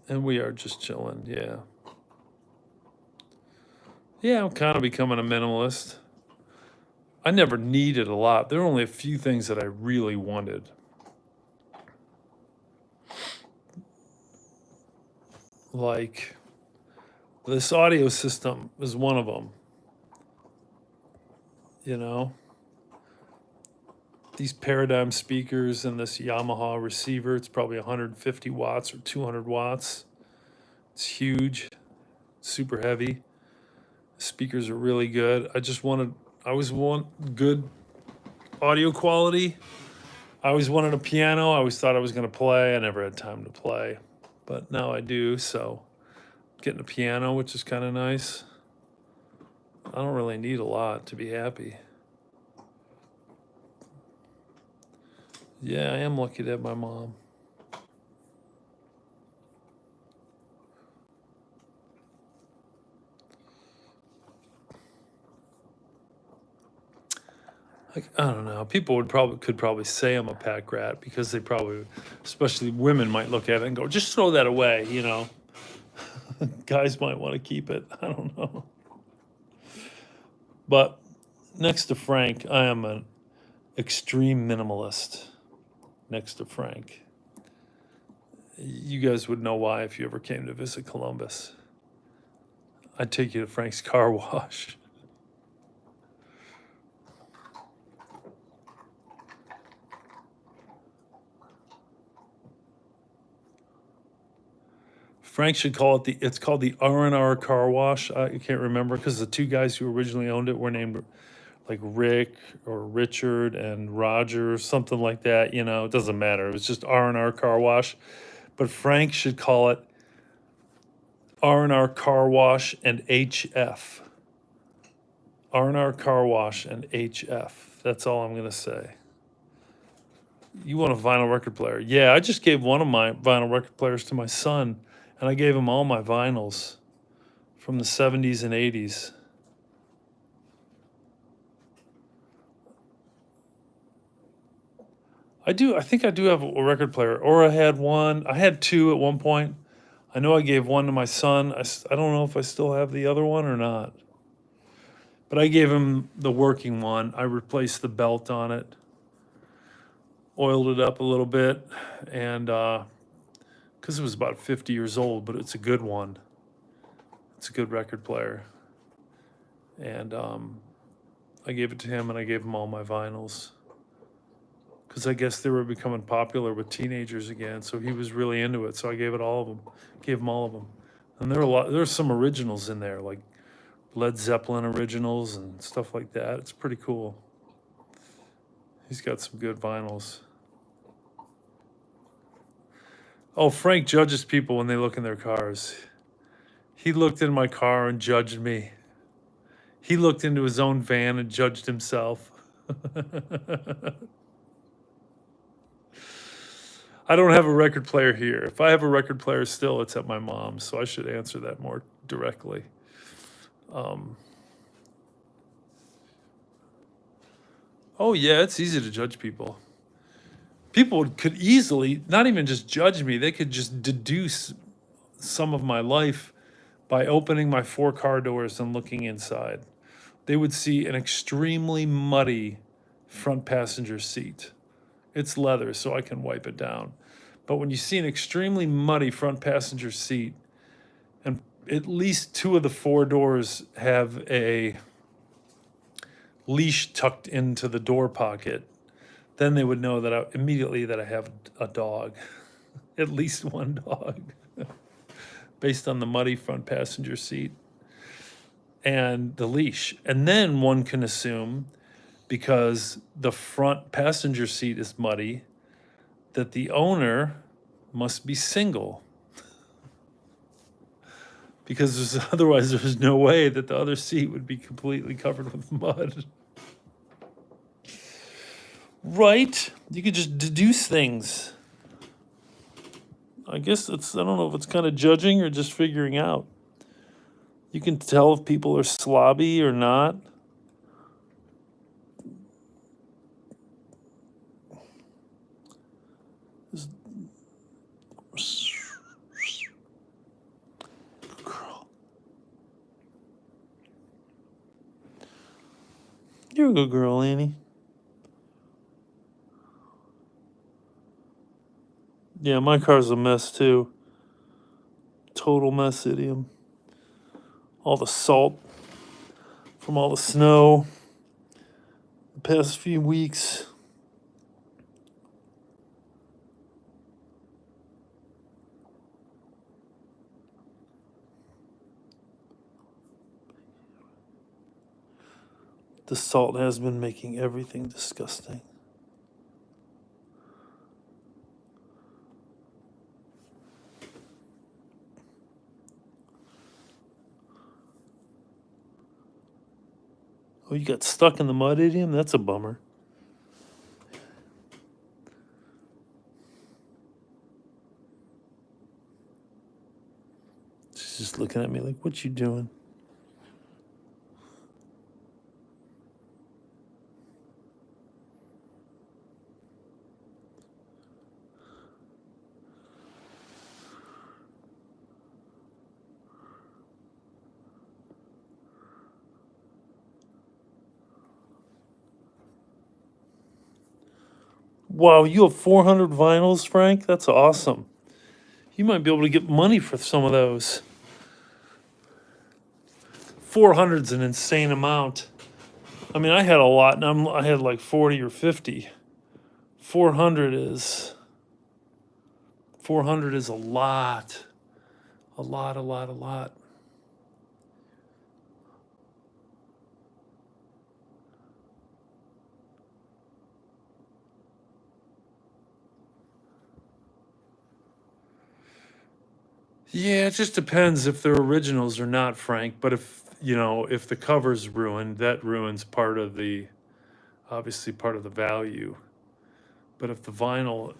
S1: And we are just chilling, yeah. Yeah, I'm kind of becoming a minimalist. I never needed a lot. There were only a few things that I really wanted. Like, this audio system is one of them. You know? These Paradigm speakers and this Yamaha receiver, it's probably 150 watts or 200 watts. It's huge, super heavy. Speakers are really good. I always want good audio quality. I always wanted a piano. I always thought I was going to play. I never had time to play, but now I do. So getting a piano, which is kind of nice. I don't really need a lot to be happy. Yeah, I am lucky to have my mom. Like, I don't know. People could probably say I'm a pack rat because they probably, especially women, might look at it and go, "Just throw that away," you know. Guys might want to keep it. I don't know. But next to Frank, I am an extreme minimalist. Next to Frank. You guys would know why if you ever came to visit Columbus. I'd take you to Frank's car wash. Frank should call it it's called the R&R Car Wash. I can't remember because the two guys who originally owned it were named like Rick or Richard and Roger, something like that. You know, it doesn't matter. It was just R&R Car Wash. But Frank should call it R&R Car Wash and HF. R&R Car Wash and HF. That's all I'm going to say. You want a vinyl record player? Yeah, I just gave one of my vinyl record players to my son, and I gave him all my vinyls from the 70s and 80s. I think I do have a record player. Or I had one. I had two at one point. I know I gave one to my son. I don't know if I still have the other one or not. But I gave him the working one. I replaced the belt on it, oiled it up a little bit, and because it was about 50 years old, but it's a good one. It's a good record player. And I gave it to him, and I gave him all my vinyls. Because I guess they were becoming popular with teenagers again, so he was really into it. So I gave all of them. And there's some originals in there, like Led Zeppelin originals and stuff like that. It's pretty cool. He's got some good vinyls. Oh, Frank judges people when they look in their cars. He looked in my car and judged me. He looked into his own van and judged himself. I don't have a record player here. If I have a record player still, it's at my mom's, so I should answer that more directly. Oh, yeah, it's easy to judge people. People could easily, not even just judge me, they could just deduce some of my life by opening my 4 car doors and looking inside. They would see an extremely muddy front passenger seat. It's leather, so I can wipe it down. But when you see an extremely muddy front passenger seat, and at least 2 of the 4 doors have a leash tucked into the door pocket, then they would know that immediately that I have a dog, at least one dog, based on the muddy front passenger seat and the leash. And then one can assume, because the front passenger seat is muddy, that the owner must be single. Because otherwise there's no way that the other seat would be completely covered with mud. Right? You could just deduce things. I guess I don't know if it's kind of judging or just figuring out. You can tell if people are slobby or not. Girl. You're a good girl, Annie. Yeah, my car's a mess too. Total mess, idiom. All the salt from all the snow the past few weeks. The salt has been making everything disgusting. Oh, you got stuck in the mud, idiom? That's a bummer. She's just looking at me like, what you doing? Wow, you have 400 vinyls, Frank? That's awesome. You might be able to get money for some of those. 400's an insane amount. I mean, I had a lot, and I had like 40 or 50. 400 is a lot. A lot. Yeah, it just depends if they're originals or not, Frank. But if the cover's ruined, that ruins obviously part of the value. But if the vinyl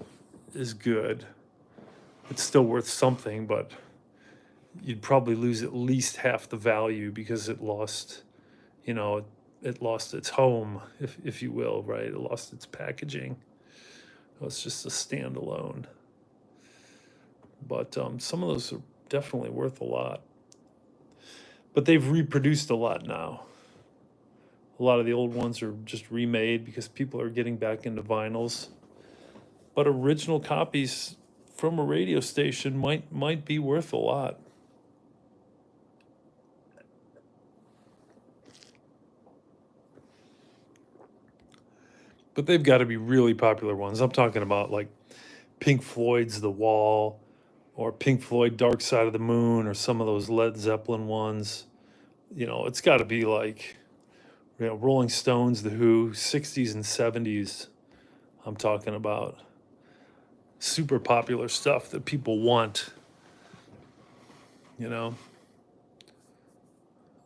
S1: is good, it's still worth something, but you'd probably lose at least half the value because it lost, it lost its home, if you will, right? It lost its packaging. It's just a standalone. But some of those are definitely worth a lot. But they've reproduced a lot now. A lot of the old ones are just remade because people are getting back into vinyls. But original copies from a radio station might be worth a lot. But they've got to be really popular ones. I'm talking about like Pink Floyd's The Wall, or Pink Floyd Dark Side of the Moon, or some of those Led Zeppelin ones. It's got to be like, Rolling Stones, The Who, 60s and 70s. I'm talking about super popular stuff that people want. Oh,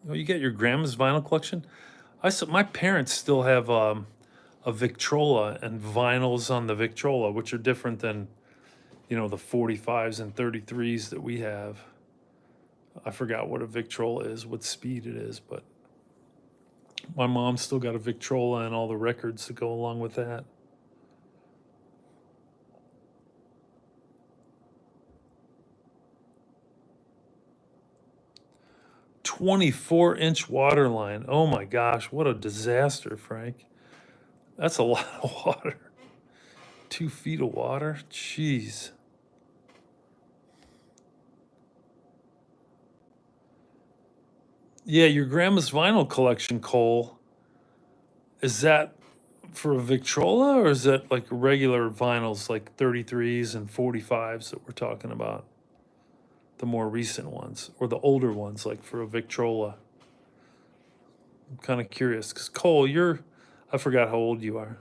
S1: you get your grandma's vinyl collection? My parents still have a Victrola and vinyls on the Victrola, which are different than, the 45s and 33s that we have. I forgot what a Victrola is, what speed it is, but my mom's still got a Victrola and all the records that go along with that. 24-inch water line. Oh my gosh, what a disaster, Frank. That's a lot of water. 2 feet of water? Jeez. Yeah, your grandma's vinyl collection, Cole. Is that for a Victrola, or is that like regular vinyls, like 33s and 45s that we're talking about? The more recent ones, or the older ones, like for a Victrola? I'm kind of curious, because Cole, I forgot how old you are.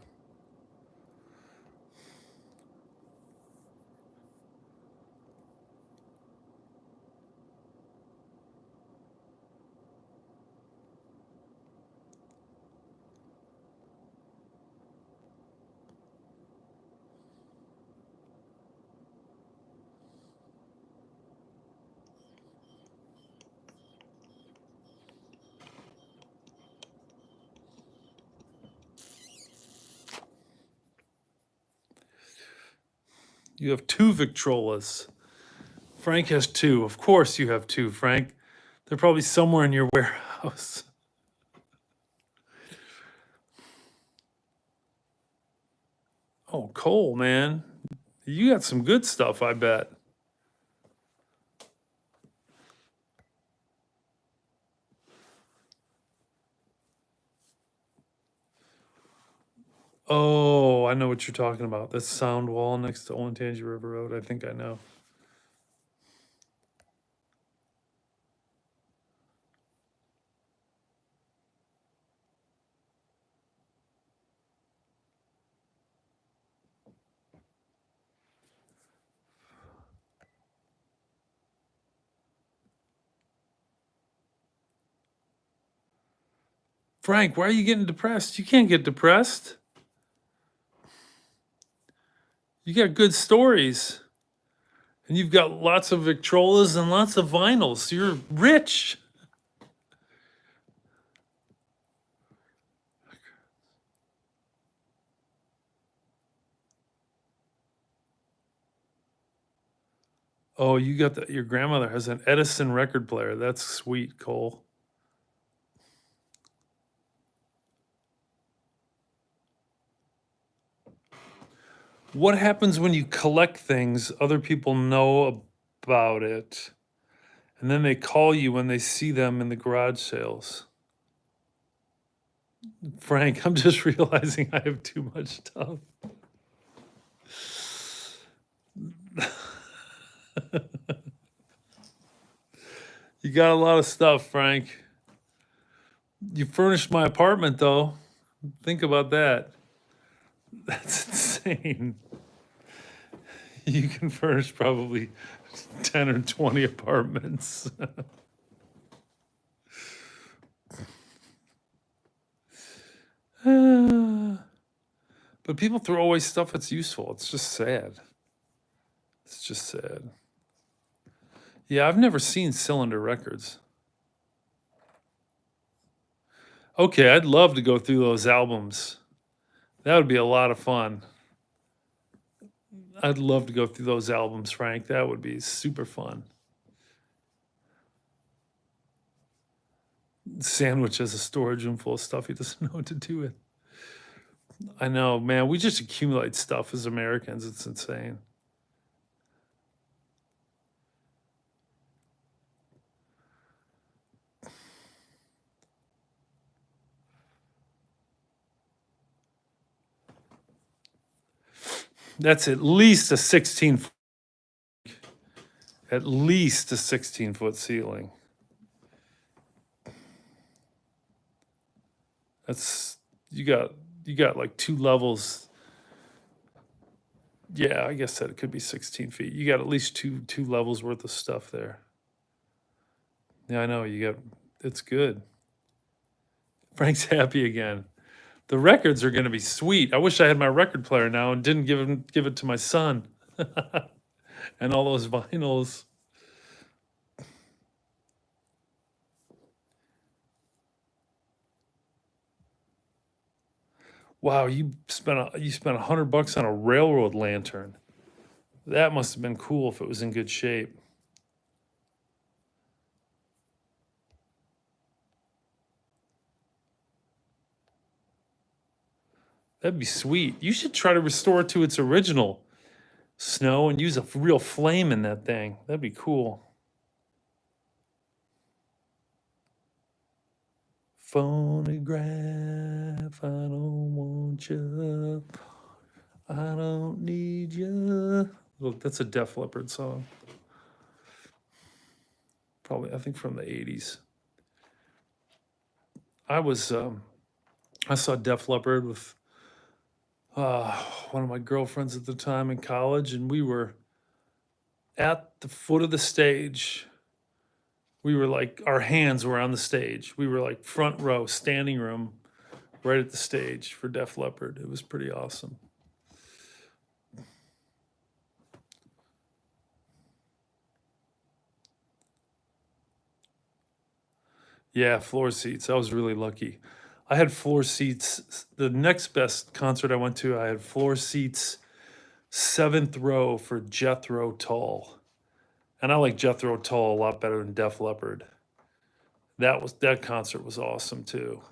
S1: You have 2 Victrolas. Frank has 2. Of course you have 2, Frank. They're probably somewhere in your warehouse. Oh, Cole, man. You got some good stuff, I bet. Oh, I know what you're talking about. That sound wall next to Olentangy River Road. I think I know. Frank, why are you getting depressed? You can't get depressed. You got good stories. And you've got lots of Victrolas and lots of vinyls. You're rich. Oh, you got your grandmother has an Edison record player. That's sweet, Cole. What happens when you collect things, other people know about it, and then they call you when they see them in the garage sales? Frank, I'm just realizing I have too much stuff. You got a lot of stuff, Frank. You furnished my apartment, though. Think about that. That's insane. You can furnish probably 10 or 20 apartments. But people throw away stuff that's useful. It's just sad. It's just sad. Yeah, I've never seen Cylinder Records. Okay, I'd love to go through those albums. That would be a lot of fun. I'd love to go through those albums, Frank. That would be super fun. Sandwich has a storage room full of stuff he doesn't know what to do with. I know, man. We just accumulate stuff as Americans. It's insane. That's at least a 16 at least a 16-foot ceiling. That's you got like 2 levels. Yeah, I guess that it could be 16 feet. You got at least two levels worth of stuff there. Yeah, I know. It's good. Frank's happy again. The records are going to be sweet. I wish I had my record player now and didn't give it to my son. And all those vinyls. Wow, you spent $100 on a railroad lantern. That must have been cool if it was in good shape. That'd be sweet. You should try to restore it to its original snow and use a real flame in that thing. That'd be cool. Phonograph, I don't want you. I don't need you. Look, that's a Def Leppard song. Probably, I think from the 80s. I saw Def Leppard with one of my girlfriends at the time in college, and we were at the foot of the stage. We were like, our hands were on the stage. We were like front row, standing room, right at the stage for Def Leppard. It was pretty awesome. Yeah, floor seats. I was really lucky. I had floor seats. The next best concert I went to, I had floor seats, 7th row for Jethro Tull. And I like Jethro Tull a lot better than Def Leppard. That concert was awesome too.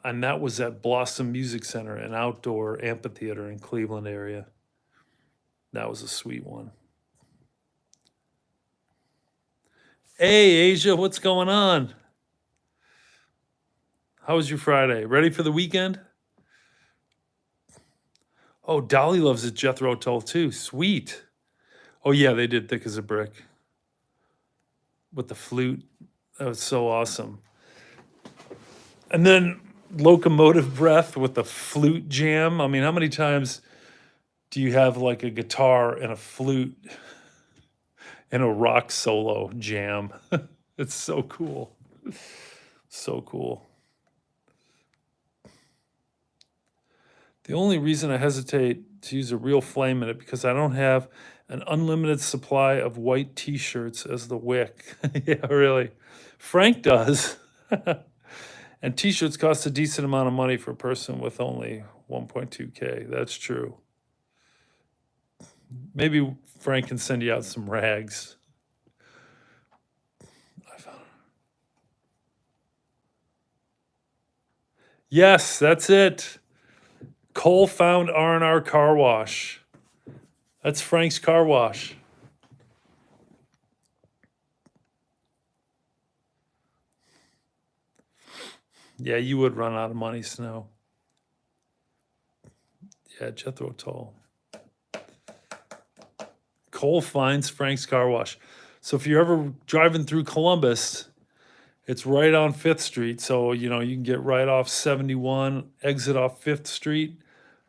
S1: And that was at Blossom Music Center, an outdoor amphitheater in Cleveland area. That was a sweet one. Hey, Asia, what's going on? How was your Friday? Ready for the weekend? Oh, Dolly loves it, Jethro Tull too. Sweet. Oh yeah, they did Thick as a Brick with the flute. That was so awesome. And then Locomotive Breath with the flute jam. I mean, how many times do you have like a guitar and a flute and a rock solo jam? It's so cool. So cool. The only reason I hesitate to use a real flame in it because I don't have an unlimited supply of white t-shirts as the wick. Yeah, really. Frank does. And t-shirts cost a decent amount of money for a person with only 1.2K. That's true. Maybe Frank can send you out some rags. Yes, that's it. Cole found R&R Car Wash. That's Frank's Car Wash. Yeah, you would run out of money, Snow. Yeah, Jethro Tull. Cole finds Frank's Car Wash. So if you're ever driving through Columbus, it's right on 5th Street. So, you can get right off 71, exit off 5th Street,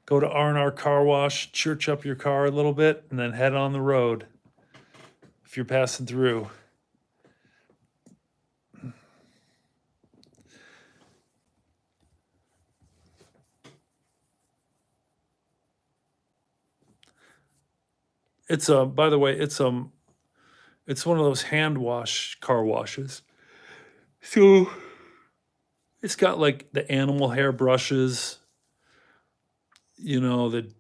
S1: go to R&R Car Wash, church up your car a little bit, and then head on the road if you're passing through. It's by the way, it's one of those hand wash car washes. So it's got like the animal hair brushes, that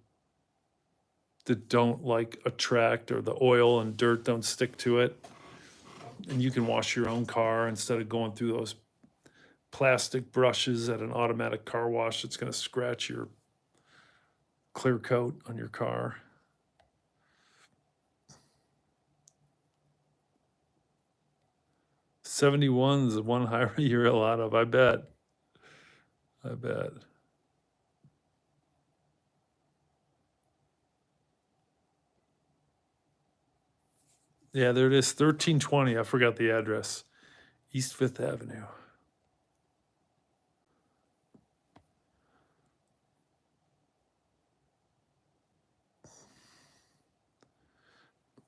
S1: don't like attract, or the oil and dirt don't stick to it. And you can wash your own car instead of going through those plastic brushes at an automatic car wash that's going to scratch your clear coat on your car. 71 is the one highway you're a lot of, I bet. Yeah, there it is, 1320. I forgot the address. East 5th Avenue.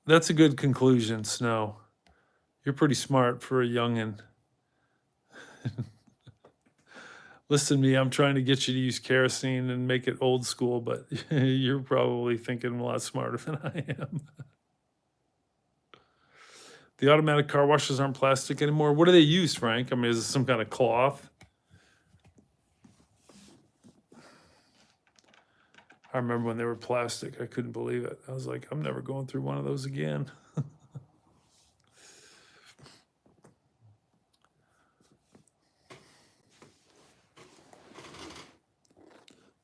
S1: That's a good conclusion, Snow. You're pretty smart for a youngin'. Listen to me, I'm trying to get you to use kerosene and make it old school, but you're probably thinking a lot smarter than I am. The automatic car washes aren't plastic anymore. What do they use, Frank? I mean, is it some kind of cloth? I remember when they were plastic. I couldn't believe it. I was like, I'm never going through one of those again.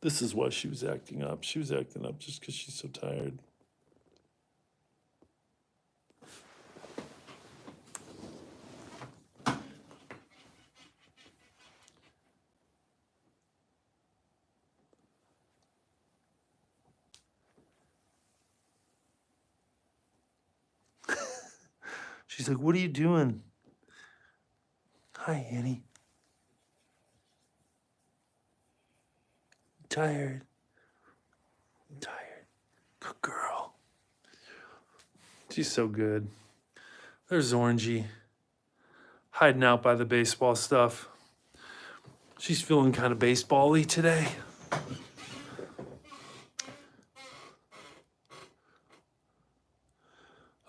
S1: This is why she was acting up. She was acting up just because she's so tired. She's like, what are you doing? Hi, Annie. Tired. Tired. Good girl. She's so good. There's Orangey, hiding out by the baseball stuff. She's feeling kind of baseball-y today.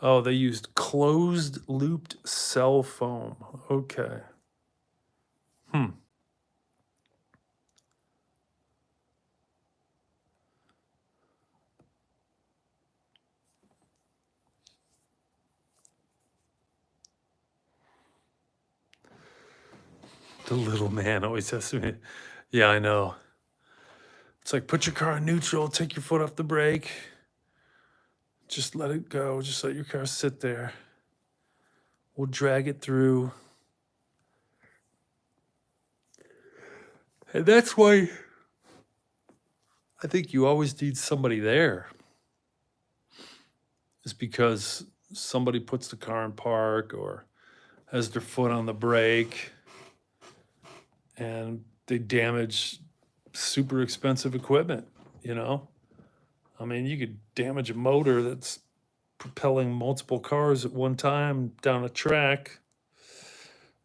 S1: Oh, they used closed-looped cell foam. Okay. The little man always has to be. Yeah, I know. It's like, put your car in neutral, take your foot off the brake. Just let it go. Just let your car sit there. We'll drag it through. And that's why I think you always need somebody there. Is because somebody puts the car in park or has their foot on the brake and they damage super expensive equipment, you know? I mean, you could damage a motor that's propelling multiple cars at one time down a track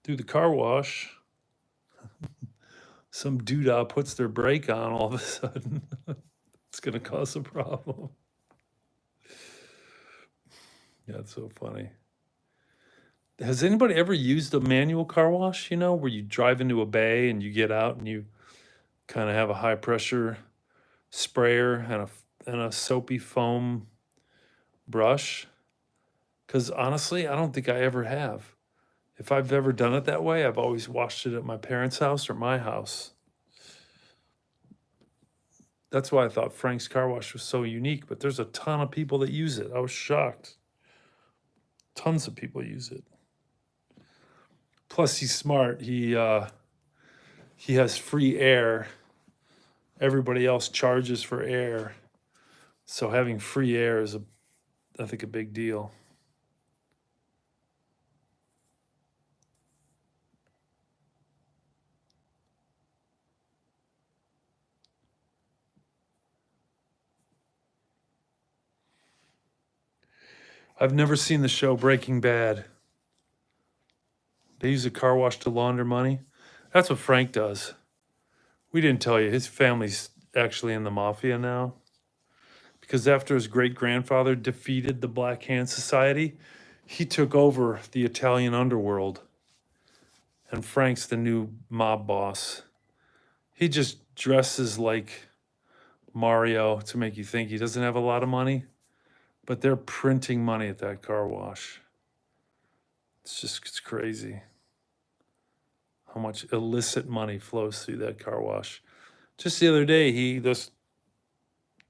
S1: through the car wash. Some doodah puts their brake on all of a sudden. It's going to cause a problem. Yeah, it's so funny. Has anybody ever used a manual car wash, you know, where you drive into a bay and you get out and you kind of have a high pressure sprayer and a soapy foam brush? Because honestly, I don't think I ever have. If I've ever done it that way, I've always washed it at my parents' house or my house. That's why I thought Frank's Car Wash was so unique, but there's a ton of people that use it. I was shocked. Tons of people use it. Plus, he's smart. He has free air. Everybody else charges for air. So having free air is, I think, a big deal. I've never seen the show Breaking Bad. They use a car wash to launder money. That's what Frank does. We didn't tell you, his family's actually in the mafia now. Because after his great grandfather defeated the Black Hand Society, he took over the Italian underworld. And Frank's the new mob boss. He just dresses like Mario to make you think he doesn't have a lot of money, but they're printing money at that car wash. It's crazy how much illicit money flows through that car wash. Just the other day, he just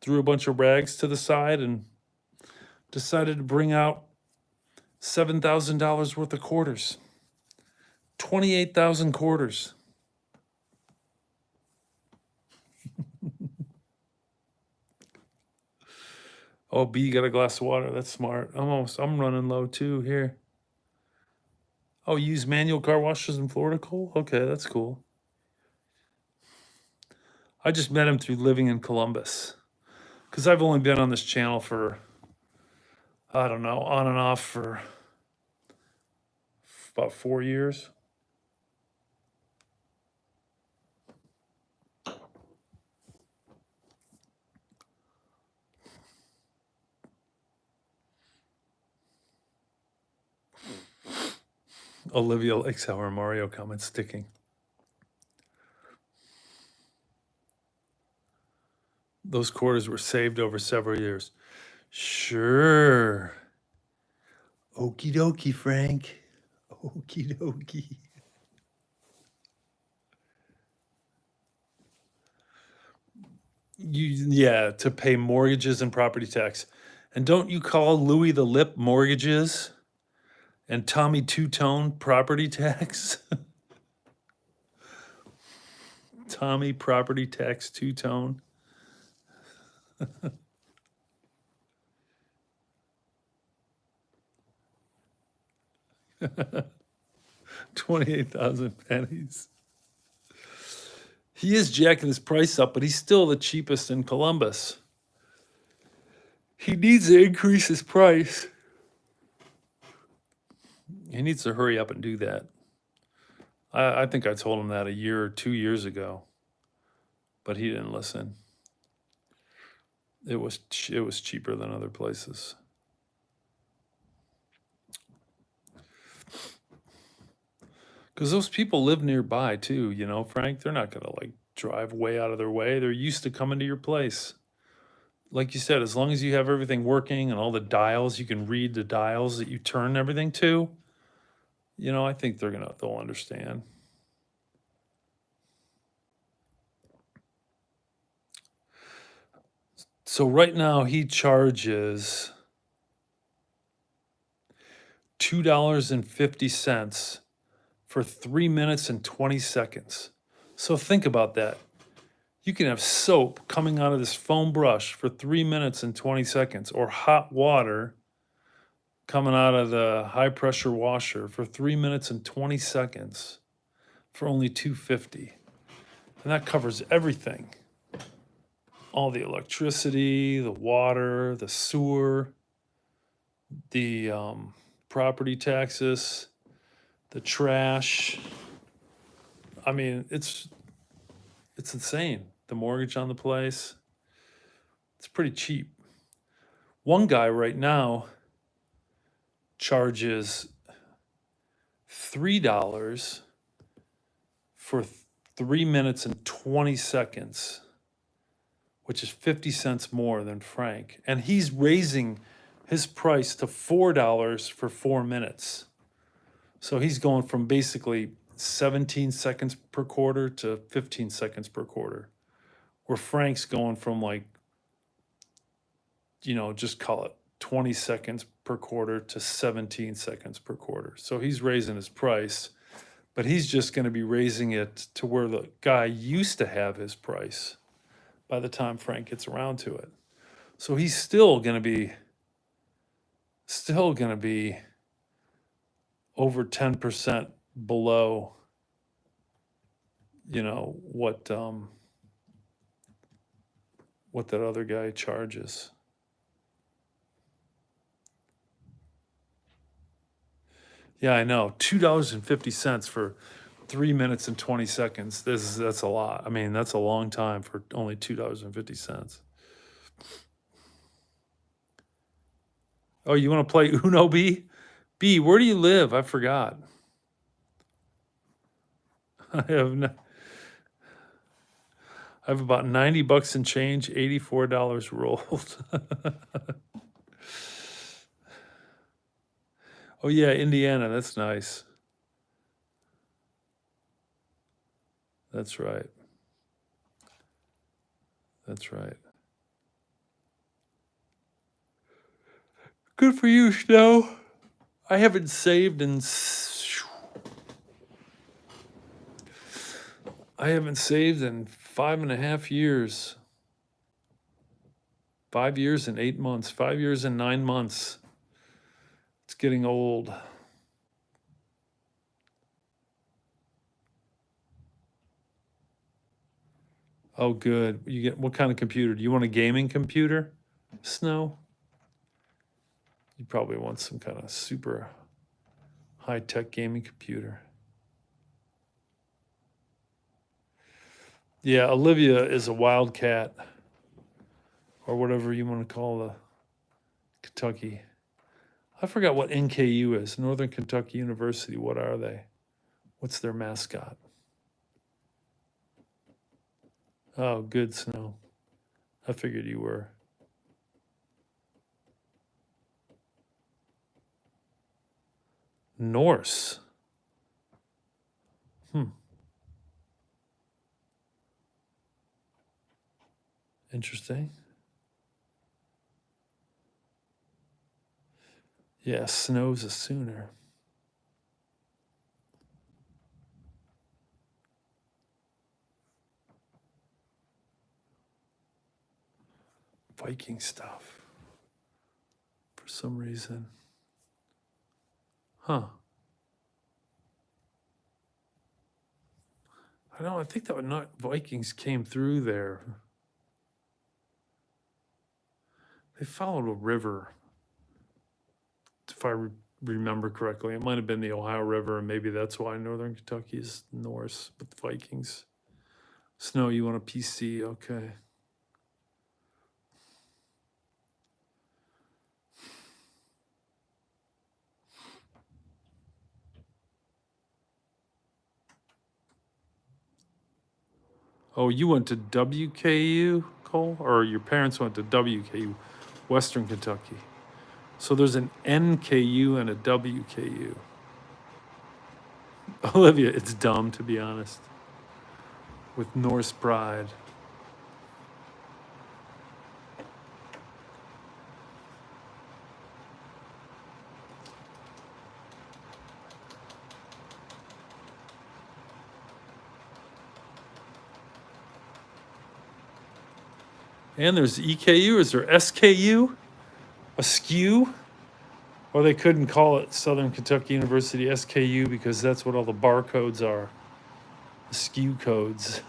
S1: threw a bunch of rags to the side and decided to bring out $7,000 worth of quarters. 28,000 quarters. Oh, B, you got a glass of water. That's smart. I'm running low too here. Oh, you use manual car washes in Florida, Cole? Okay, that's cool. I just met him through living in Columbus. Because I've only been on this channel for, I don't know, on and off for about 4 years. Olivia likes how her Mario comment's sticking. Those quarters were saved over several years. Sure. Okie dokie, Frank. Okie dokie. Yeah, to pay mortgages and property tax. And don't you call Louis the Lip mortgages and Tommy Two Tone property tax? Tommy property tax two tone. 28,000 pennies. He is jacking his price up, but he's still the cheapest in Columbus. He needs to increase his price. He needs to hurry up and do that. I think I told him that a year or 2 years ago, but he didn't listen. It was cheaper than other places. Because those people live nearby too, you know, Frank. They're not gonna like drive way out of their way. They're used to coming to your place. Like you said, as long as you have everything working and all the dials, you can read the dials that you turn everything to. You know, I think they'll understand. So right now he charges $2.50 for 3 minutes and 20 seconds. So think about that. You can have soap coming out of this foam brush for 3 minutes and 20 seconds, or hot water coming out of the high pressure washer for 3 minutes and 20 seconds for only $2.50. And that covers everything. All the electricity, the water, the sewer, the property taxes, the trash. I mean, it's insane. The mortgage on the place. It's pretty cheap. One guy right now charges $3 for 3 minutes and 20 seconds, which is 50 cents more than Frank. And he's raising his price to $4 for 4 minutes. So he's going from basically 17 seconds per quarter to 15 seconds per quarter, where Frank's going from like, you know, just call it 20 seconds per quarter to 17 seconds per quarter. So he's raising his price, but he's just going to be raising it to where the guy used to have his price by the time Frank gets around to it. So he's still going to be over 10% below, you know, what that other guy charges. Yeah, I know. $2.50 for 3 minutes and 20 seconds. That's a lot. I mean, that's a long time for only $2.50. Oh, you want to play Uno, B? B, where do you live? I forgot. I have about 90 bucks in change, $84 rolled. Oh yeah, Indiana, that's nice. That's right. That's right. Good for you, Snow. I haven't saved in 5.5 years. 5 years and 8 months. 5 years and 9 months. It's getting old. Oh, good. You get what kind of computer? Do you want a gaming computer, Snow? You probably want some kind of super high-tech gaming computer. Yeah, Olivia is a wildcat, or whatever you want to call the Kentucky. I forgot what NKU is, Northern Kentucky University. What are they? What's their mascot? Oh, good, Snow. I figured you were. Norse. Interesting. Yeah, snow's a sooner. Viking stuff for some reason. Huh. I don't. I think that not Vikings came through there. They followed a river, if I remember correctly. It might have been the Ohio River, and maybe that's why northern Kentucky is Norse with the Vikings. Snow, you want a PC? Okay. Oh, you went to WKU, Cole? Or your parents went to WKU, Western Kentucky. So there's an NKU and a WKU. Olivia, it's dumb, to be honest. With Norse pride. And there's EKU. Is there SKU? A SKU? Or they couldn't call it Southern Kentucky University SKU because that's what all the barcodes are. The SKU codes.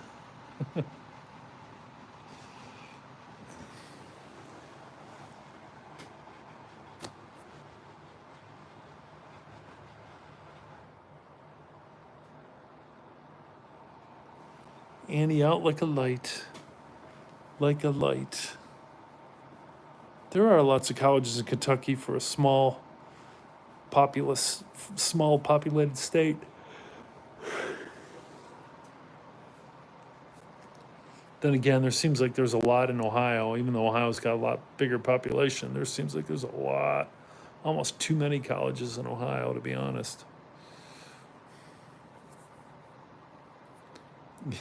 S1: Annie out like a light. Like a light. There are lots of colleges in Kentucky for a small populated state. Then again, there seems like there's a lot in Ohio, even though Ohio's got a lot bigger population. There seems like there's a lot, almost too many colleges in Ohio, to be honest.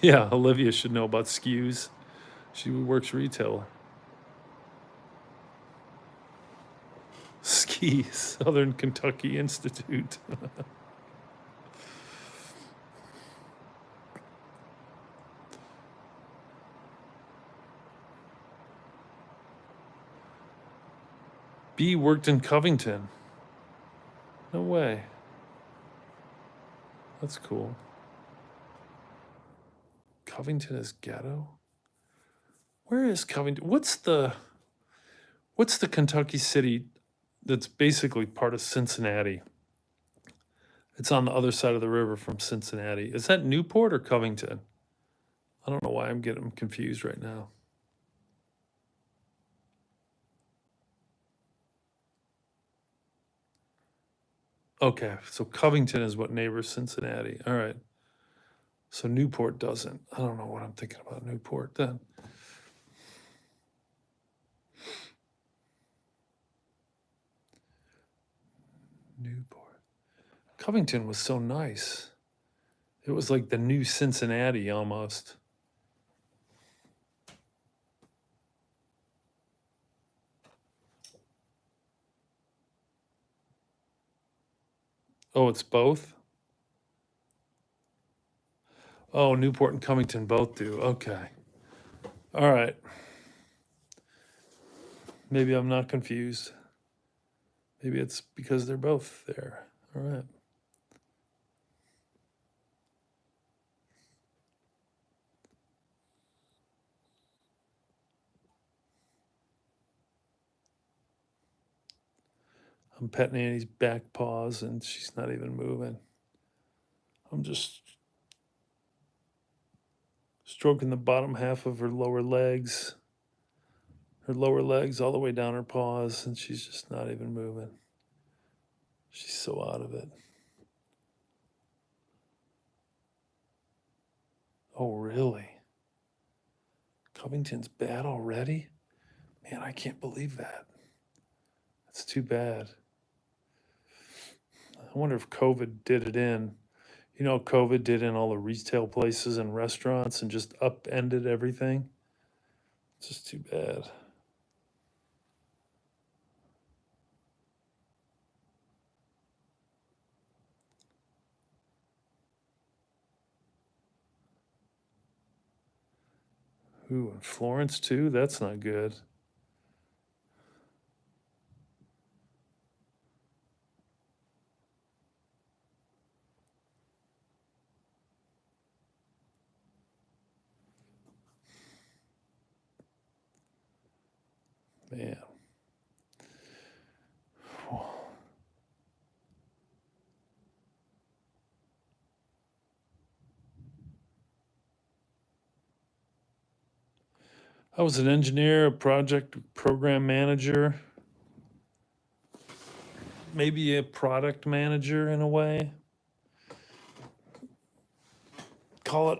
S1: Yeah, Olivia should know about SKUs. She works retail. Ski, Southern Kentucky Institute. B worked in Covington. No way. That's cool. Covington is ghetto? Where is Covington? What's the Kentucky city that's basically part of Cincinnati? It's on the other side of the river from Cincinnati. Is that Newport or Covington? I don't know why I'm getting confused right now. Okay, so Covington is what neighbors Cincinnati. All right. So Newport doesn't. I don't know what I'm thinking about Newport then. Newport. Covington was so nice. It was like the new Cincinnati almost. Oh, it's both? Oh, Newport and Covington both do. Okay. All right. Maybe I'm not confused. Maybe it's because they're both there. All right. I'm petting Annie's back paws and she's not even moving. I'm just stroking the bottom half of her lower legs all the way down her paws, and she's just not even moving. She's so out of it. Oh, really? Covington's bad already? Man, I can't believe that. That's too bad. I wonder if COVID did it in. You know, COVID did in all the retail places and restaurants and just upended everything. It's just too bad. Ooh, and Florence too? That's not good. Man. I was an engineer, a project program manager, maybe a product manager in a way. Call it.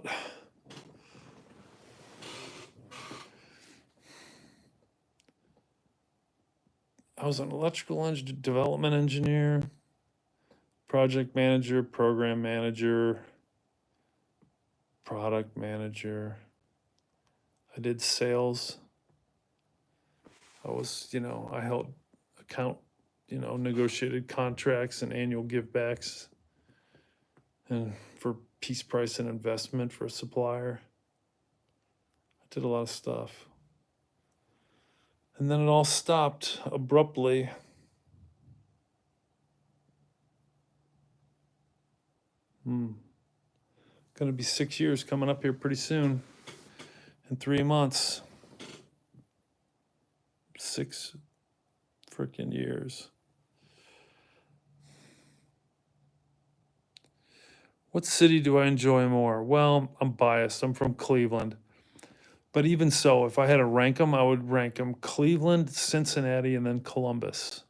S1: I was an electrical development engineer, project manager, program manager, product manager. I did sales. I was, I held account, negotiated contracts and annual givebacks and for piece price and investment for a supplier. I did a lot of stuff. And then it all stopped abruptly. Going to be 6 years coming up here pretty soon. In 3 months. 6 freaking years. What city do I enjoy more? Well, I'm biased. I'm from Cleveland. But even so, if I had to rank them, I would rank them Cleveland, Cincinnati, and then Columbus.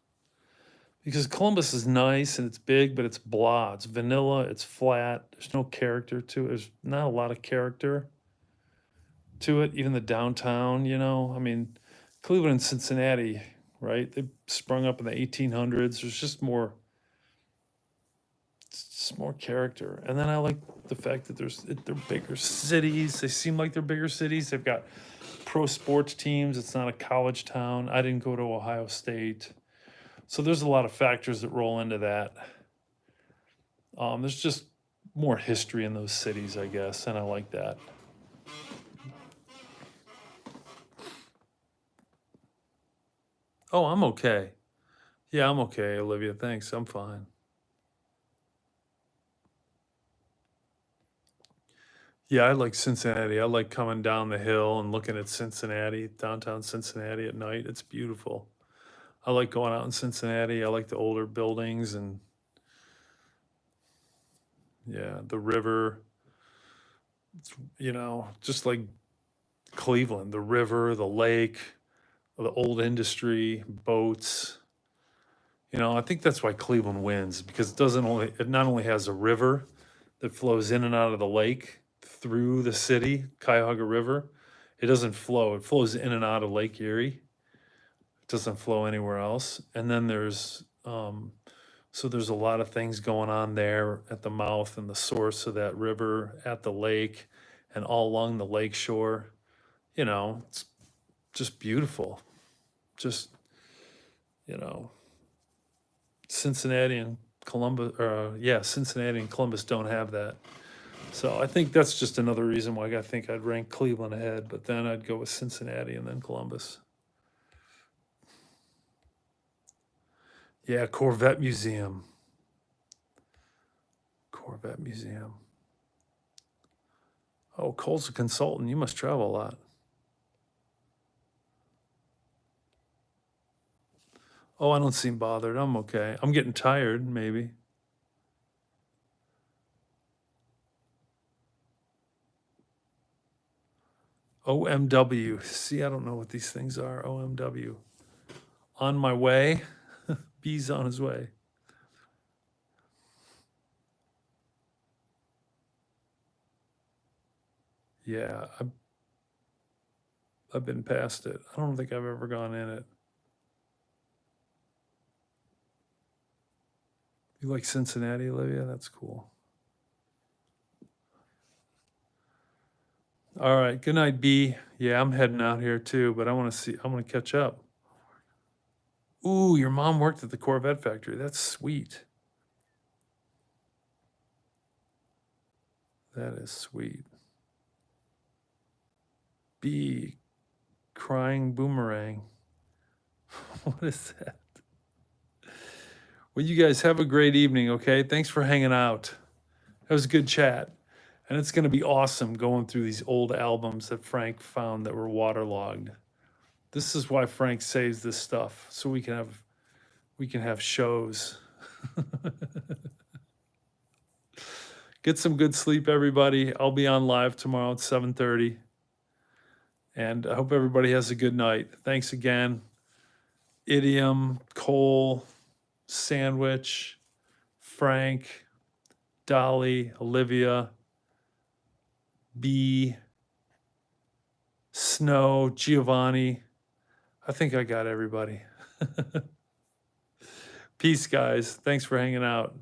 S1: Because Columbus is nice and it's big, but it's blah. It's vanilla. It's flat. There's no character to it. There's not a lot of character to it. Even the downtown, I mean, Cleveland and Cincinnati, right? They sprung up in the 1800s. There's just more character. And then I like the fact that they're bigger cities. They seem like they're bigger cities. They've got pro sports teams. It's not a college town. I didn't go to Ohio State. So there's a lot of factors that roll into that. There's just more history in those cities, I guess, and I like that. Oh, I'm okay. Yeah, I'm okay, Olivia. Thanks. I'm fine. Yeah, I like Cincinnati. I like coming down the hill and looking at Cincinnati, downtown Cincinnati at night. It's beautiful. I like going out in Cincinnati. I like the older buildings and yeah, the river. It's, just like Cleveland, the river, the lake, the old industry, boats. I think that's why Cleveland wins because it not only has a river that flows in and out of the lake through the city, Cuyahoga River. It doesn't flow. It flows in and out of Lake Erie. It doesn't flow anywhere else. And then there's there's a lot of things going on there at the mouth and the source of that river, at the lake, and all along the lake shore. It's just beautiful. Just, Cincinnati and Cincinnati and Columbus don't have that. So I think that's just another reason why I think I'd rank Cleveland ahead, but then I'd go with Cincinnati and then Columbus. Yeah, Corvette Museum. Corvette Museum. Oh, Cole's a consultant. You must travel a lot. Oh, I don't seem bothered. I'm okay. I'm getting tired, maybe. OMW. See, I don't know what these things are. OMW. On my way. B's on his way. Yeah, I've been past it. I don't think I've ever gone in it. You like Cincinnati, Olivia? That's cool. All right. Good night, B. Yeah, I'm heading out here too, but I want to catch up. Ooh, your mom worked at the Corvette factory. That's sweet. That is sweet. B, crying boomerang. What is that? Well, you guys have a great evening, okay? Thanks for hanging out. That was a good chat. And it's going to be awesome going through these old albums that Frank found that were waterlogged. This is why Frank saves this stuff, so we can have shows. Get some good sleep, everybody. I'll be on live tomorrow at 7:30. And I hope everybody has a good night. Thanks again. Idiom, Cole, Sandwich, Frank, Dolly, Olivia, B, Snow, Giovanni. I think I got everybody. Peace, guys. Thanks for hanging out.